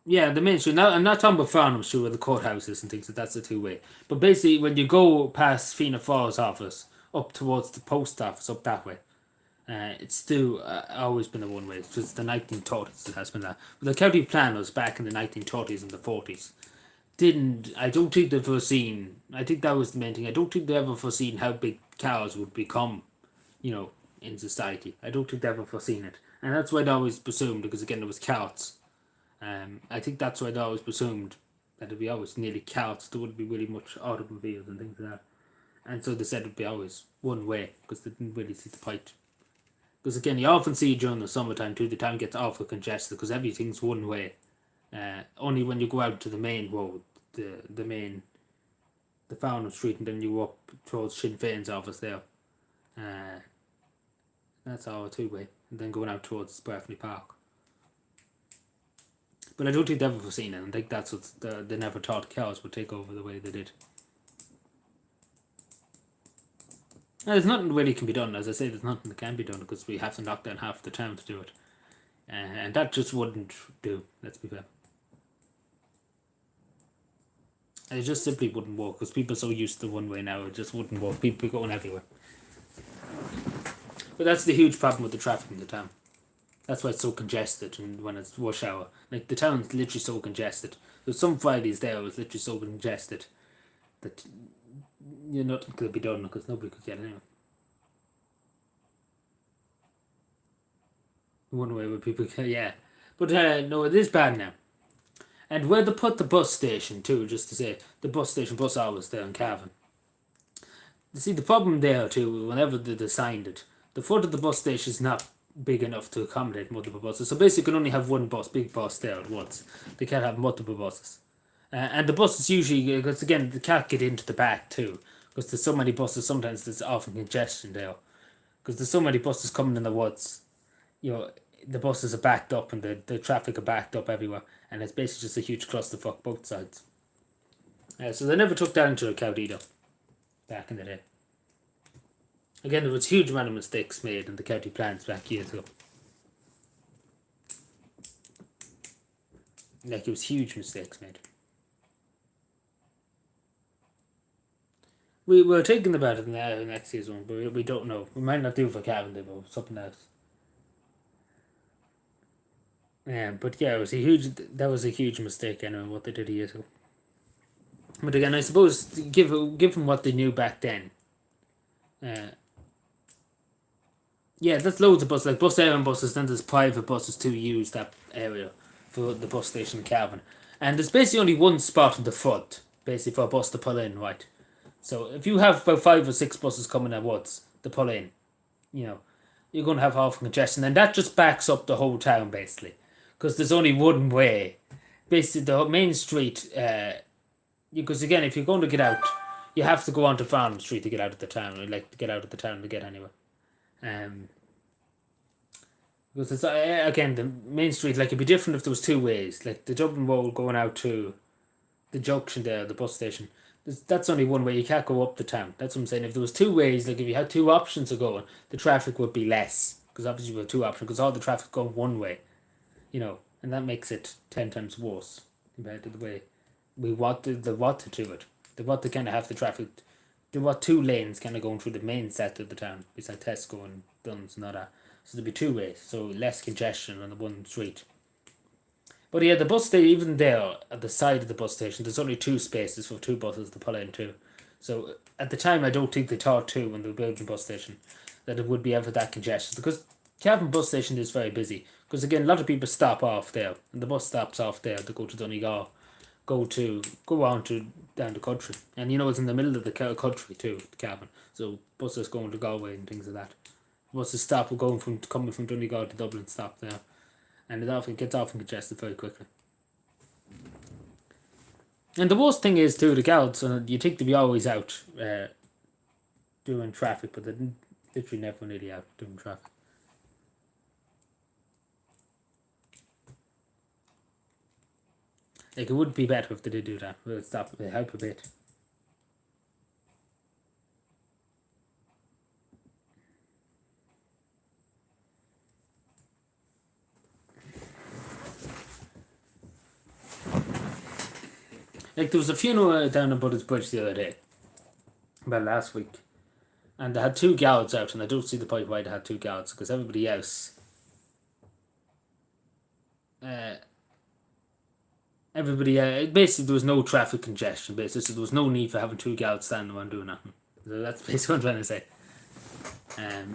Yeah, the main street. Now, I'm not talking about Farnham Street where the courthouse is and things, that's a two-way. But basically, when you go past Fianna Fáil's office, up towards the post office, up that way, it's still always been a one-way. Since the 1930s it has been that. But the county planners back in the 1930s and the 40s I don't think they've foreseen, I think that was the main thing, I don't think they ever foreseen how big cars would become, in society. I don't think they ever foreseen it. And that's why they always presumed, because again, there was carts. I think that's why they always presumed that it'd be always nearly carts. There wouldn't be really much automobiles and things like that. And so they said it'd be always one way, because they didn't really see the point. Because again, you often see during the summertime too, the town gets awful congested because everything's one way. Only when you go out to the main road, the Farnham Street, and then you go up towards Sinn Féin's office there. That's all a two-way. And then going out towards Breffni Park. But I don't think they've ever foreseen it. I think that's what they never thought cars would take over the way they did. Now, there's nothing really can be done. As I say, there's nothing that can be done, because we have to knock down half the town to do it. And that just wouldn't do, let's be fair. It just simply wouldn't work, because people are so used to one way now, it just wouldn't work. People are going everywhere. But that's the huge problem with the traffic in the town. That's why it's so congested, and when it's rush hour. Like, the town's literally so congested. There's some Fridays there, it was literally so congested that nothing could be done, because nobody could get anywhere. One way where people can, yeah. But no, it is bad now. And where they put the bus station too, just to say, the bus hours there in Cavan. You see, the problem there too, whenever they designed it, the front of the bus station is not big enough to accommodate multiple buses. So basically you can only have one big bus there at once. They can't have multiple buses. And the buses usually, because again, they can't get into the back too. Because there's so many buses, sometimes there's often congestion there. Because there's so many buses coming in the woods. The buses are backed up and the traffic are backed up everywhere. And it's basically just a huge clusterfuck both sides. So they never took that into account either, back in the day. Again, there was a huge amount of mistakes made in the county plans back years ago. Like, it was huge mistakes made. We were thinking about it in the next season, but we don't know. We might not do it for Cavan, but something else. But yeah, that was a huge mistake anyway, what they did years ago. But again, I suppose, given what they knew back then, yeah, that's loads of buses, like Bus Éireann buses, then there's private buses to use that area for the bus station in Cavan. And there's basically only one spot in the front, basically, for a bus to pull in, right? So if you have about 5 or 6 buses coming at once to pull in, you're going to have half congestion, and that just backs up the whole town, basically. Because there's only one way. Basically, the main street, because again, if you're going to get out, you have to go onto Farnham Street to get out of the town, or like to get out of the town to get anywhere. Because it's, again, the main street, like, it'd be different if there was 2 ways. Like, the Dublin Road going out to the junction there, the bus station, that's only one way. You can't go up the town. That's what I'm saying. If there was 2 ways, like, if you had 2 options of going, the traffic would be less. Because obviously you have 2 options, because all the traffic going one way. And that makes it 10 times worse compared to the way they want to do it. They want to kind of have the traffic, they want 2 lanes kind of going through the main set of the town, beside Tesco and Duns and all that. So there'd be 2 ways, so less congestion on the one street. But yeah, the bus station, even there, at the side of the bus station, there's only 2 spaces for 2 buses to pull into. So at the time, I don't think they thought too when they were building the bus station that it would be ever that congested. Because Cavan bus station is very busy. Because again, a lot of people stop off there, and the bus stops off there to go to Donegal, go on to down the country, and it's in the middle of the country too, Cavan. So buses going to Galway and things like that. Buses stop coming from Donegal to Dublin, stop there, and it gets often congested very quickly. And the worst thing is too, the guards, you think they'd be always out doing traffic, but they're literally never really out doing traffic. Like, it would be better if they did do that. It would help a bit. Like, there was a funeral down in Buddha's Bridge the other day, about last week, and they had 2 guards out, and I don't see the point why they had 2 guards, because everybody else, basically there was no traffic congestion, basically, so there was no need for having 2 guards standing around doing nothing. So that's basically what I'm trying to say.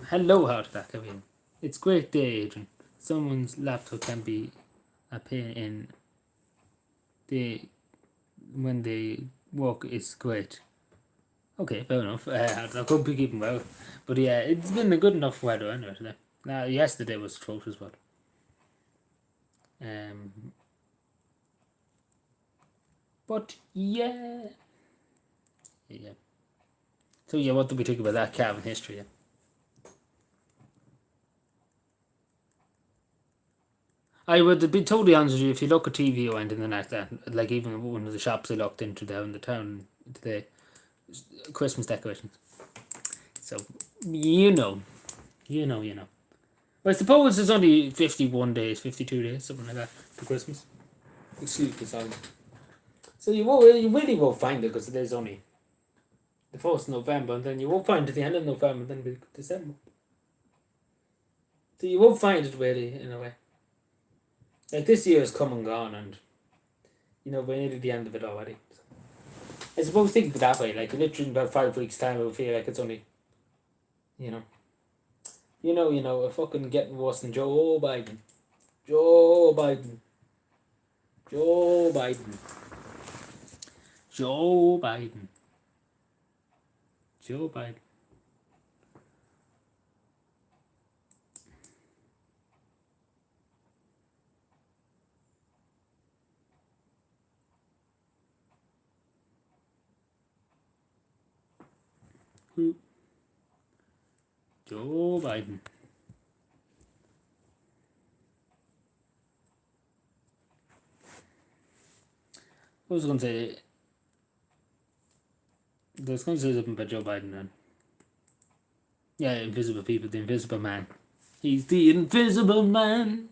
Hello, Heart Attack, I mean, it's great day, Adrian. Someone's laptop can be a pain in when they work, it's great. Okay, fair enough. I could be keeping well. But yeah, it's been a good enough weather anyway today. Now, yesterday was atrocious, but yeah. So yeah, what do we think about that Cavan history? Yeah? I would be totally honest with you, if you look at TV or anything like that, like even one of the shops I looked into down in the town today, Christmas decorations. So, Well, I suppose there's only 51 days, 52 days, something like that, to Christmas. Excuse me, sorry. So you really won't find it, because there's only the 1st of November, and then you won't find it at the end of November, and then it'll be December. So you won't find it really, in a way. Like, this year has come and gone, and we're nearly the end of it already. So, I suppose think of it that way, like literally in about 5 weeks' time, it'll feel like it's only, we're fucking getting worse than Joe Biden. Joe Biden. Joe Biden. Joe Biden. Joe Biden. Joe Biden. I was going to say, there's going to say something about Joe Biden then. Yeah, invisible people, the invisible man. He's the invisible man.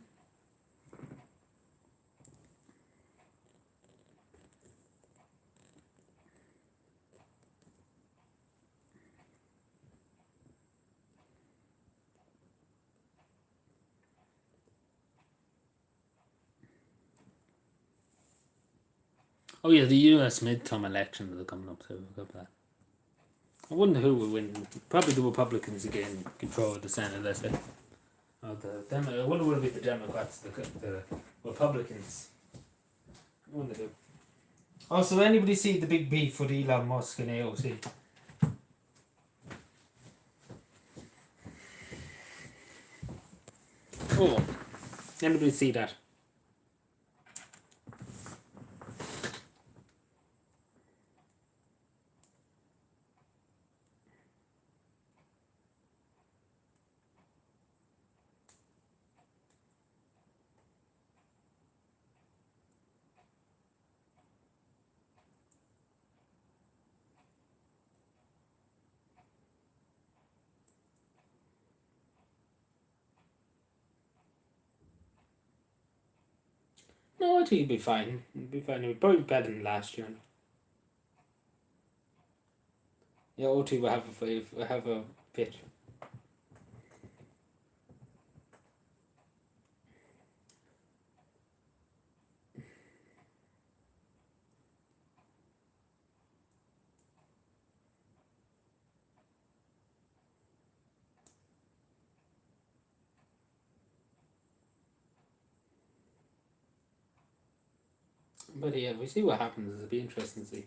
Oh yeah, the US midterm elections are coming up, so we've got that. I wonder who will win. Probably the Republicans again control the Senate, let's say. Or I wonder will it be the Democrats, the Republicans. I wonder who. Also, anybody see the big beef with Elon Musk and AOC? Oh, anybody see that? No, I think he'd be fine. He'd be fine. He'd probably be better than last year. Yeah, OT will have a pitch. But yeah, we see what happens. It'll be interesting to see.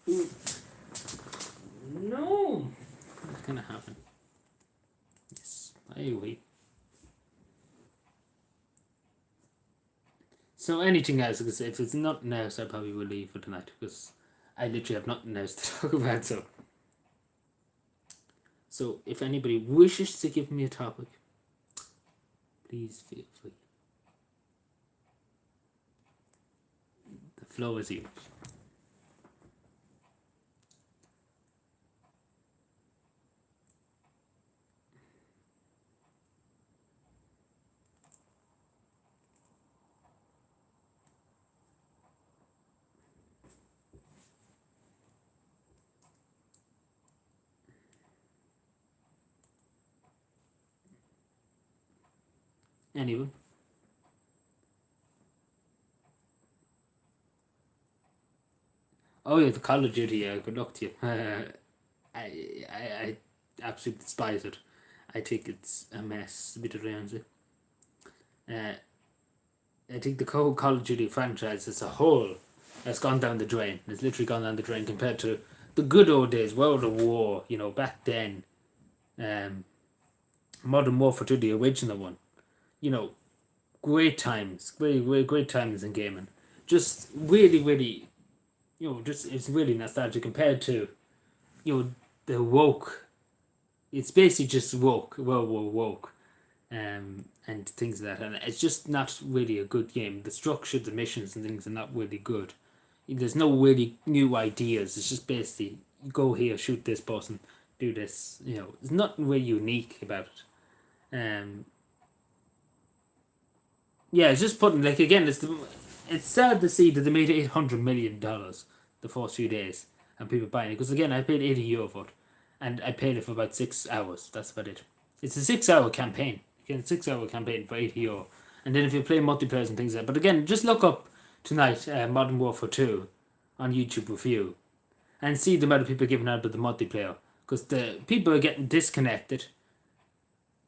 Ooh. No! What's gonna happen? Yes, I wait. So anything else? Because if it's nothing else, I probably will leave for tonight because I literally have nothing else to talk about. So if anybody wishes to give me a topic, please feel free. The floor is yours. Anyone? Oh yeah, the Call of Duty. Yeah, good luck to you. I absolutely despise it. I think it's a mess. A bit around it. I think the whole Call of Duty franchise as a whole has gone down the drain. It's literally gone down the drain compared to the good old days, World of War. You know, back then, Modern Warfare 2, the original one. You know, great times, great times in gaming. Just really, you know, just it's really nostalgic compared to, you know, the woke. It's basically just woke, World War woke, and things like that. And it's just not really a good game. The structure, the missions, and things are not really good. There's no really new ideas. It's just basically go here, shoot this person, do this. You know, there's nothing really unique about it. Yeah, it's just putting like again. It's sad to see that they made $800 million the first few days and people buying it because again I paid €80 for it and I paid it for about 6 hours. That's about it. It's a 6 hour campaign. Again, 6 hour campaign for €80, and then if you play multiplayer and things like that. But again, just look up tonight Modern Warfare 2 on YouTube review and see the amount of people giving out about the multiplayer because the people are getting disconnected.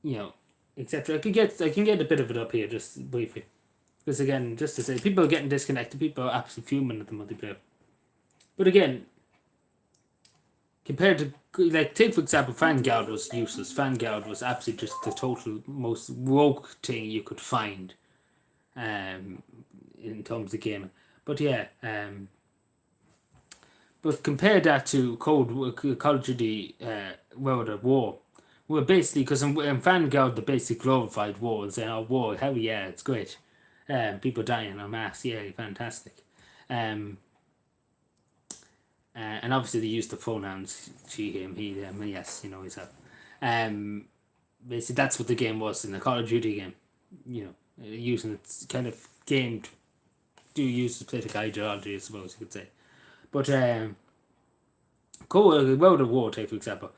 You know, etc. I can get a bit of it up here just briefly. Because again, just to say, people are getting disconnected, people are absolutely fuming at the multiplayer. But again, compared to, like, take for example, Vanguard was useless. Vanguard was absolutely just the total most rogue thing you could find in terms of gaming. But yeah, but compare that to Call of Duty World of War. Well, basically, because in Vanguard, the basic glorified war and saying, oh, war, hell yeah, it's great. People dying en masse, yeah, fantastic. And obviously they use the pronouns she, him, he, them, and yes, you know, he's up. Basically, that's what the game was in the Call of Duty game. You know, using its kind of game to use the political ideology, I suppose you could say. But World of War, take for example.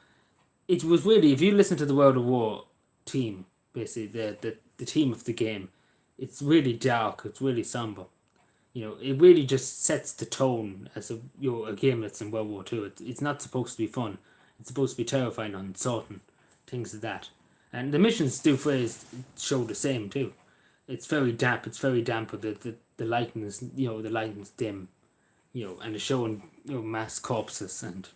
It was really, if you listen to the World of War team, basically the team of the game, it's really dark. It's really somber. You know, it really just sets the tone as a a game that's in World War Two. It's not supposed to be fun. It's supposed to be terrifying, uncertain, things like that. And the missions do show the same too. It's very damp. It's very damp. But the lighting is the lighting's dim. And it's showing mass corpses and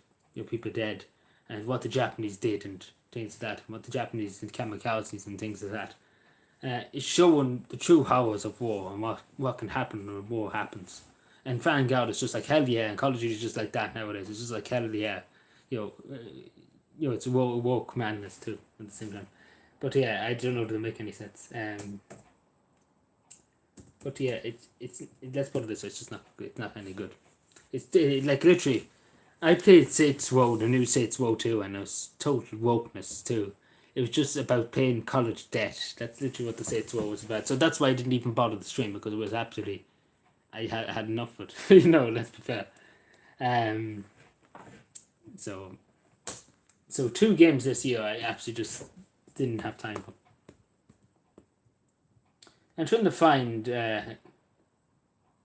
people dead, and what the Japanese did and things like that. And what the Japanese did, kamikazes and things like that. It's showing the true horrors of war and what can happen when war happens. And Vanguard is just like hell yeah, and Call of Duty is just like that nowadays. It's just like hell yeah, it's woke madness too at the same time. But yeah, I don't know if it'll make any sense. But yeah, let's put it this way: it's not any good. It's like literally, I played Saints Row, the new Saints Row 2, and it was total wokeness too. It was just about paying college debt. That's literally what the Saints Row was about. So that's why I didn't even bother the stream, because it was absolutely, I had enough of it. Let's be fair. So 2 games this year I absolutely just didn't have time for. I'm trying to find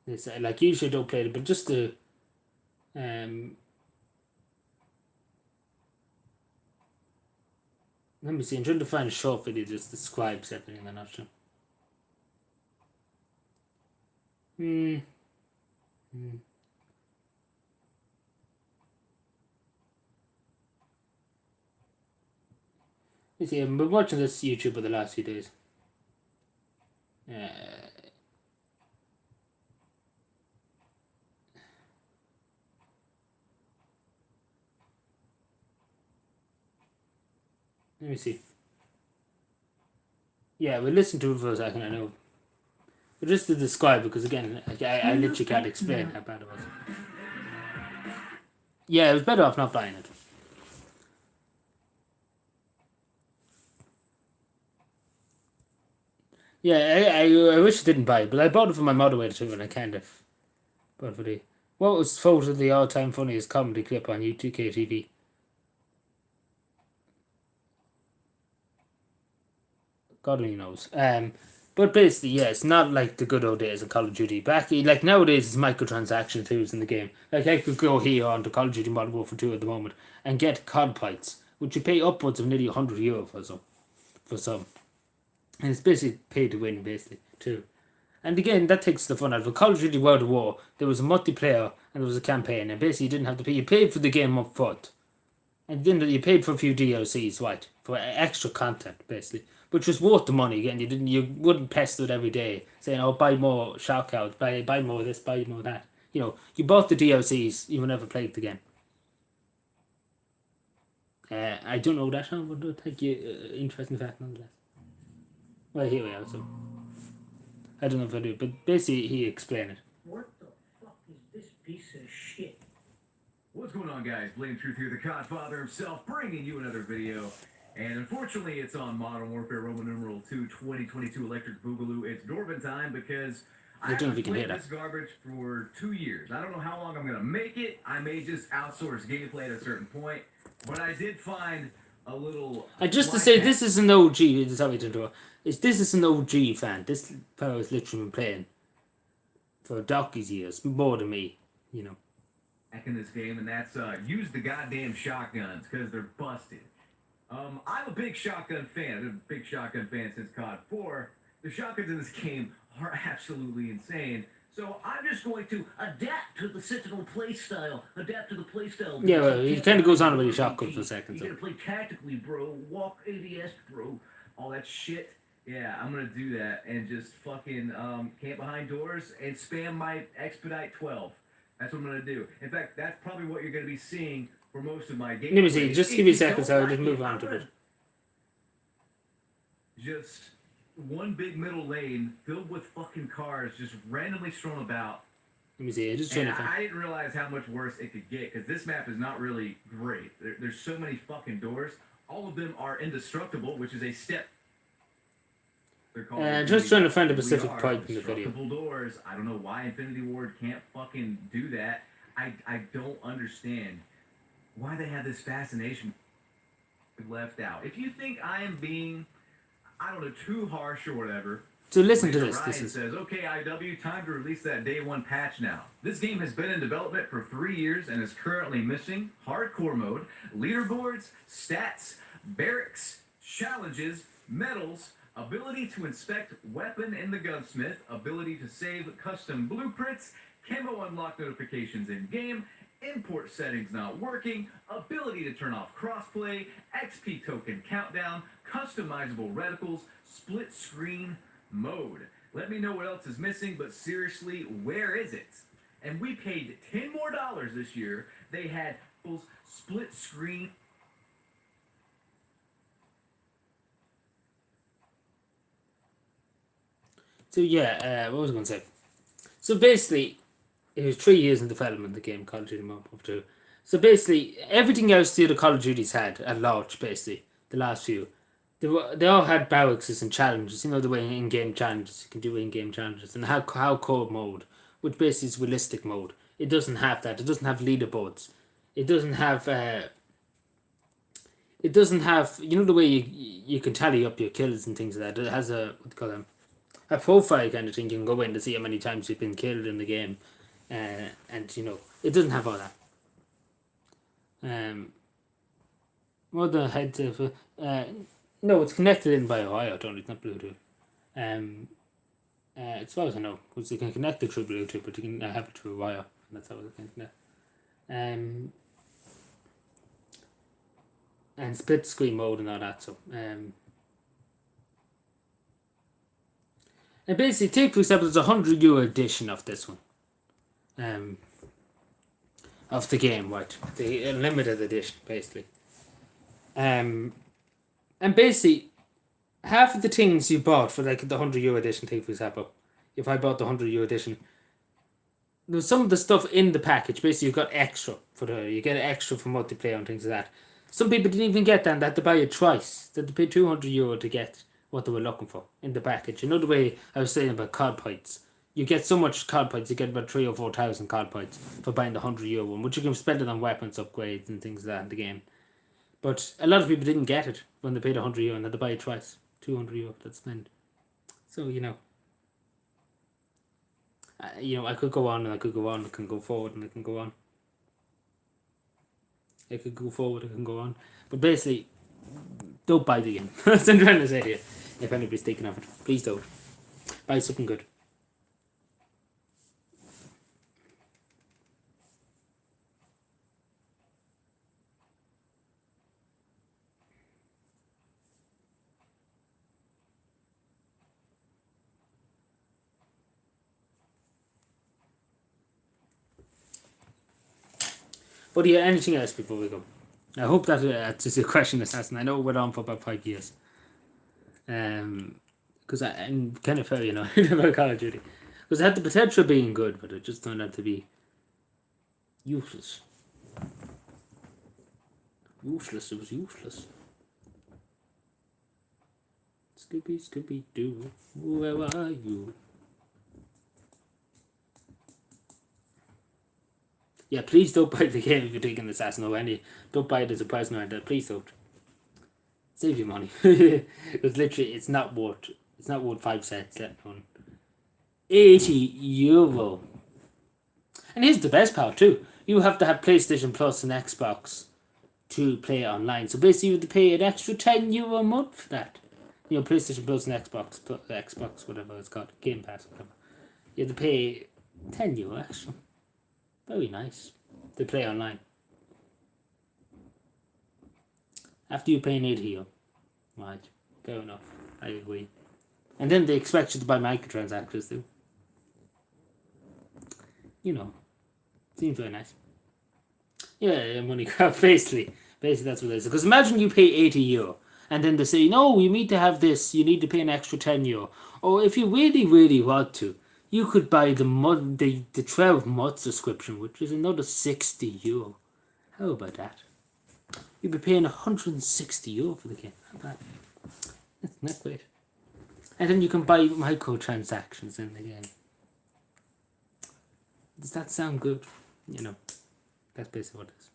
this. Like usually I don't play it, but just to let me see. I'm trying to find a short video that just describes everything in a nutshell. Hmm. Hmm. You see, I've been watching this YouTuber the last few days. Uh, Let me see. Yeah, we'll listen to it for a second, I know. But just to describe, because again, I literally can't explain how bad it was. Yeah, it was better off not buying it. Yeah, I wish I didn't buy it, but I bought it for my mother too, and I kind of bought it for the... What was voted the all-time funniest comedy clip on U2K TV? God only knows. But basically, yeah, it's not like the good old days of Call of Duty. Back, like nowadays, it's microtransaction tools in the game. Like I could go here on to Call of Duty Modern Warfare 2 at the moment and get COD points, which you pay upwards of nearly €100 for some. And it's basically pay to win, basically, too. And again, that takes the fun out of it. Call of Duty World at War, there was a multiplayer and there was a campaign, and basically you didn't have to pay. You paid for the game up front. And then you paid for a few DLCs, right? For extra content, basically. Which was worth the money. Again, you wouldn't pester it every day, saying, "Oh, buy more shoutouts, buy more of this, buy more of that." You know, you bought the DLCs, you never played the game. I don't know that, but I think interesting fact nonetheless. Well, here we are. So I don't know if I do, but basically he explained it. What the fuck is this piece of shit? What's going on, guys? Blame Truth here, the Godfather himself, bringing you another video. And unfortunately, it's on Modern Warfare Roman numeral 2 2022 Electric Boogaloo. It's Dorban time because I don't know if haven't you can hear played that. this garbage for 2 years. I don't know how long I'm going to make it. I may just outsource gameplay at a certain point. But I did find a little... And just to say, this is an OG. Sorry to interrupt. This is an OG fan. This fellow has literally been playing for donkey's years, more than me, you know. in this game, and that's use the goddamn shotguns because they're busted. I'm a big shotgun fan. I've been a big shotgun fan since COD 4. The shotguns in this game are absolutely insane. So I'm just going to adapt to the Sentinel playstyle. Adapt to the playstyle. Yeah, well, he kind of goes on about his shotgun for a second. You gotta play tactically, bro. Walk ADS, bro. All that shit. Yeah, I'm gonna do that and just fucking camp behind doors and spam my Expedite 12. That's what I'm gonna do. In fact, that's probably what you're gonna be seeing for most of my games. Let me see, just give me a second so I'll just move on to it. Just one big middle lane filled with fucking cars just randomly strewn about. Let me see, I just trying And to find... I didn't realize how much worse it could get because this map is not really great. There's so many fucking doors. All of them are indestructible, which is a step. Just trying to find a specific point in the video. Indestructible doors. I don't know why Infinity Ward can't fucking do that. I don't understand why they have this fascination left out. If you think I am being, I don't know, too harsh or whatever. So listen to this. Ryan This is... says, okay, IW, time to release that day one patch now. This game has been in development for 3 years and is currently missing hardcore mode, leaderboards, stats, barracks, challenges, medals, ability to inspect weapon in the gunsmith, ability to save custom blueprints, camo unlock notifications in game, import settings not working, ability to turn off crossplay, XP token countdown, customizable reticles, split screen mode. Let me know what else is missing, but seriously, where is it? And we paid $10 more this year. They had split screen. So yeah, what was I going to say? So basically, it was 3 years in development, the game Call of Duty Modern Warfare 2. So basically, everything else the other Call of Duties had at launch, basically, the last few, they all had barracks and challenges, you know, the way in-game challenges, you can do in-game challenges, and hardcore mode, which basically is realistic mode. It doesn't have that. It doesn't have leaderboards. It doesn't have, you know, the way you can tally up your kills and things like that. It has a, what do you call them? A profile kind of thing. You can go in to see how many times you've been killed in the game, and you know it doesn't have all that. What the head? No, it's connected in by Ohio. Don't, it's not Bluetooth. As far as I know, because you can connect it through Bluetooth, but you can have it through a wire. And that's how it can connect. And split screen mode and all that. So and basically, take for example, there's €100 edition of this one. Of the game, right? The limited edition, basically. And basically, half of the things you bought for like the €100 edition, take for example, if I bought the €100 edition, there's some of the stuff in the package. Basically, you've got extra you get extra for multiplayer and things like that. Some people didn't even get that. They had to buy it twice. They had to pay €200 to get what they were looking for in the package. You know the way I was saying about COD points. You get so much COD points, you get about 3,000 or 4,000 COD points for buying the €100 one, which you can spend it on weapons upgrades and things like that in the game. But a lot of people didn't get it when they paid €100 and had to buy it twice. €200 to spend. So, I could go on and I could go on. I can go forward and I can go on. I could go forward, I can go on. But basically, don't buy the game. That's what I'm trying to say here. If anybody's thinking of it, please don't. Buy something good. But yeah, anything else before we go? I hope that answers your question, Assassin. I know it went on for about 5 years. Because I'm kind of very annoyed about Call of Duty. Because it had the potential of being good, but it just turned out to be useless. Useless, it was useless. Scooby-Doo, where are you? Yeah, please don't buy the game if you're taking Assassin or any. Don't buy it as a present or anything. Please don't. Save your money. Because literally, it's not worth 5 cents. Let alone €80. And here's the best part too. You have to have PlayStation Plus and Xbox to play it online. So basically, you have to pay an extra €10 a month for that. PlayStation Plus and Xbox, whatever it's called, Game Pass, whatever. You have to pay €10 extra. Very nice. They play online. After you pay €80. Right. Fair enough. I agree. And then they expect you to buy microtransactions too. Seems very nice. Yeah, money grab, basically. Basically, that's what it is. Because imagine you pay €80. And then they say, no, you need to have this. You need to pay an extra €10. Or if you really, really want to, you could buy the 12-month subscription, which is another €60. How about that? You'd be paying €160 for the game. How about that? That's not great. And then you can buy microtransactions in the game. Does that sound good? That's basically what it is.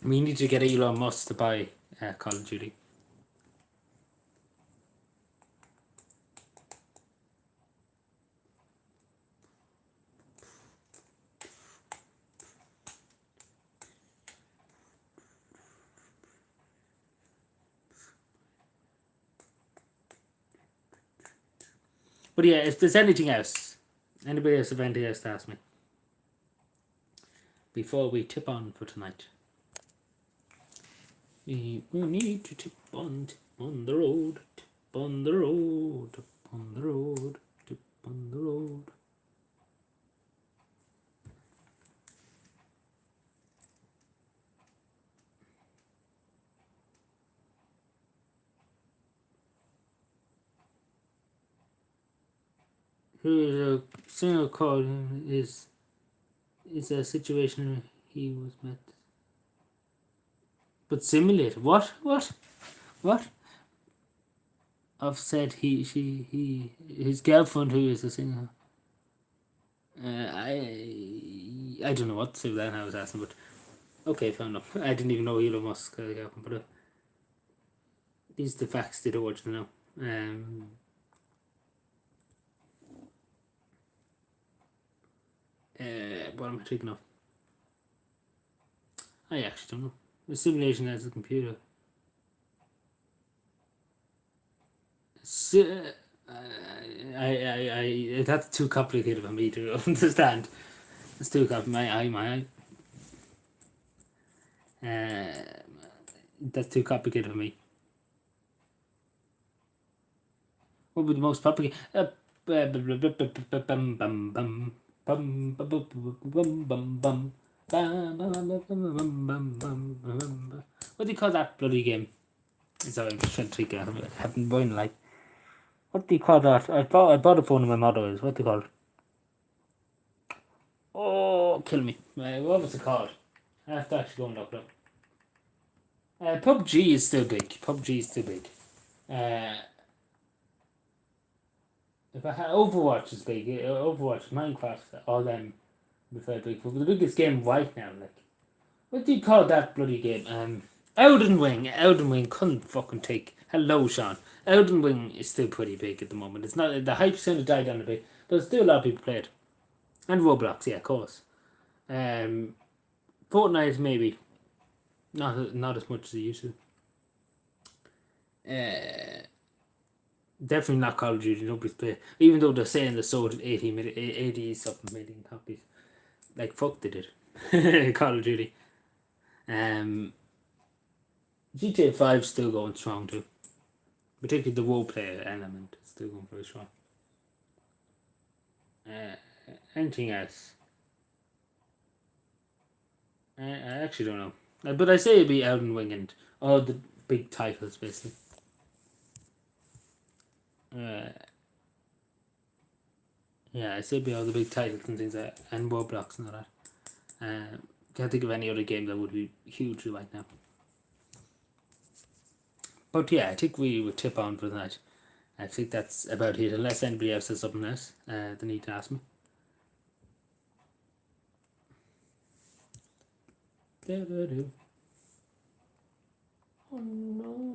We need to get Elon Musk to buy Call of Duty. But yeah, if there's anything else, anybody else have anything else to ask me before we tip on for tonight? We need to tip on the road, tip on the road, tip on the road, tip on the road. Here's a single call is a situation he was met. But simulated. What? I've said his girlfriend who is a singer. I don't know what to say that I was asking, but okay, fair enough. I didn't even know Elon Musk girlfriend, but these are the facts they don't want you to know. What am I thinking of? I actually don't know. The simulation as a computer. That's too complicated for me to understand. It's too complicated. My eye. That's too complicated for me. What would be the most popular? What do you call that bloody game? Sorry, I'm just trying to think. I haven't been like. What do you call that? I bought it for one of my models. What do you call it? Oh, kill me. What was it called? I have to actually go and look it up. PUBG is still big. If I had Overwatch is big. Overwatch, Minecraft, all them be very big. But the biggest game right now, like, what do you call that bloody game? Elden Ring. Elden Ring couldn't fucking take. Hello, Sean. Elden Ring is still pretty big at the moment. It's not, the hype's kind of died down a bit, but still a lot of people play it. And Roblox, yeah, of course. Fortnite maybe. Not as much as it used to. Definitely not Call of Duty. Nobody's playing. Even though they're saying they sold 80 something million copies. Like, fuck they did. Call of Duty. GTA 5 still going strong too. Particularly the role player element is still going very strong. Anything else? I actually don't know. But I say it'd be Elden Ring and all the big titles basically. Yeah, I say it'd be all the big titles and things like that, and Roblox and all that. Can't think of any other game that would be huge right now. But yeah, I think we would tip on for the night. I think that's about it, unless anybody else has something else they need to ask me. Oh no.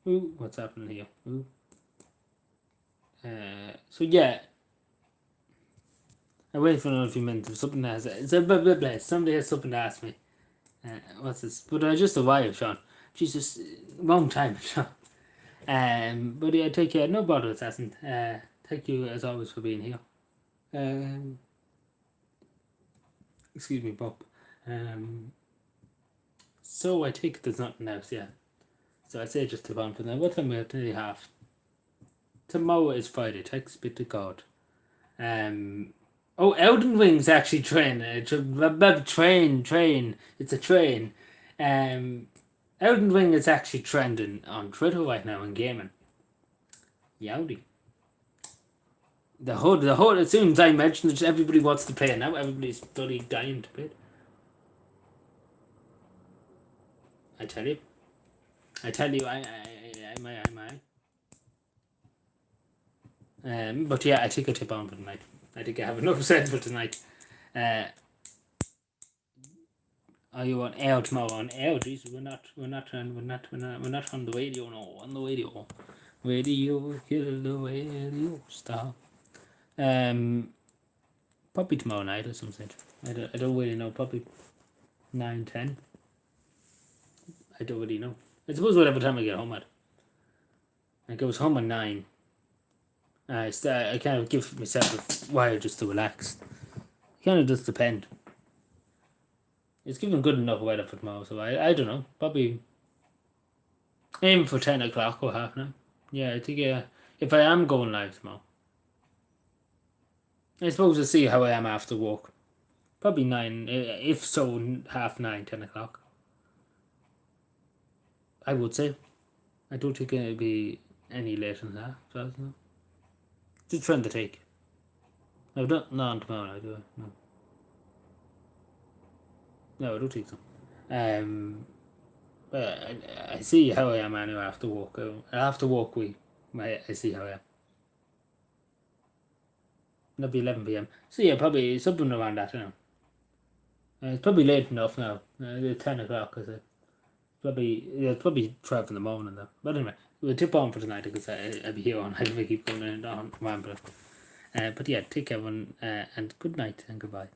Ooh, what's happening here? Ooh. So yeah. I wait for another few minutes. If something has somebody has something to ask me. What's this? But I just arrived, Sean. Jesus, long time, Sean. But yeah, take care. No bother, assassin. Thank you as always for being here. Excuse me, Bob. So I take it there's nothing else, yeah. So I say just to on for now. What time do you have? Tomorrow is Friday. Thanks be to God. Oh, Elden Ring's actually train. Train. It's a train. Elden Ring is actually trending on Twitter right now in gaming. Yowdy. The whole, as soon as I mentioned it, everybody wants to play it now. Everybody's bloody dying to play it. I tell you, but yeah, I take a tip on for tonight. I think I have enough said for tonight. Are you on air tomorrow? On air? Jesus, we're not on the radio. No, on the radio. Radio, kill the radio star. Probably tomorrow night or something. I don't really know. Probably 9, 10. I don't really know. I suppose whatever time I get home at. I goes home at 9. I kind of give myself a while just to relax. It kind of does depend. It's given good enough weather for tomorrow, so I don't know. Probably aim for 10 o'clock or half an hour. Yeah, I think if I am going live tomorrow. I suppose we'll see how I am after work. Probably 9, if so, 9:30, 10 o'clock. I would say. I don't think it'll be any later than that. So I don't know. Just trying to take. No, not tomorrow, I do. No. No, I don't think so. But I see how I am anyway after work. After work week, I see how I am. That'll be 11 PM. So yeah, probably something around that, you know. It's probably late enough now. 10 o'clock, I said. It's probably 12 in the morning though. But anyway, we'll tip on for tonight because I'll be here all night if I keep going and on rambling. But yeah, take care everyone, and good night and goodbye.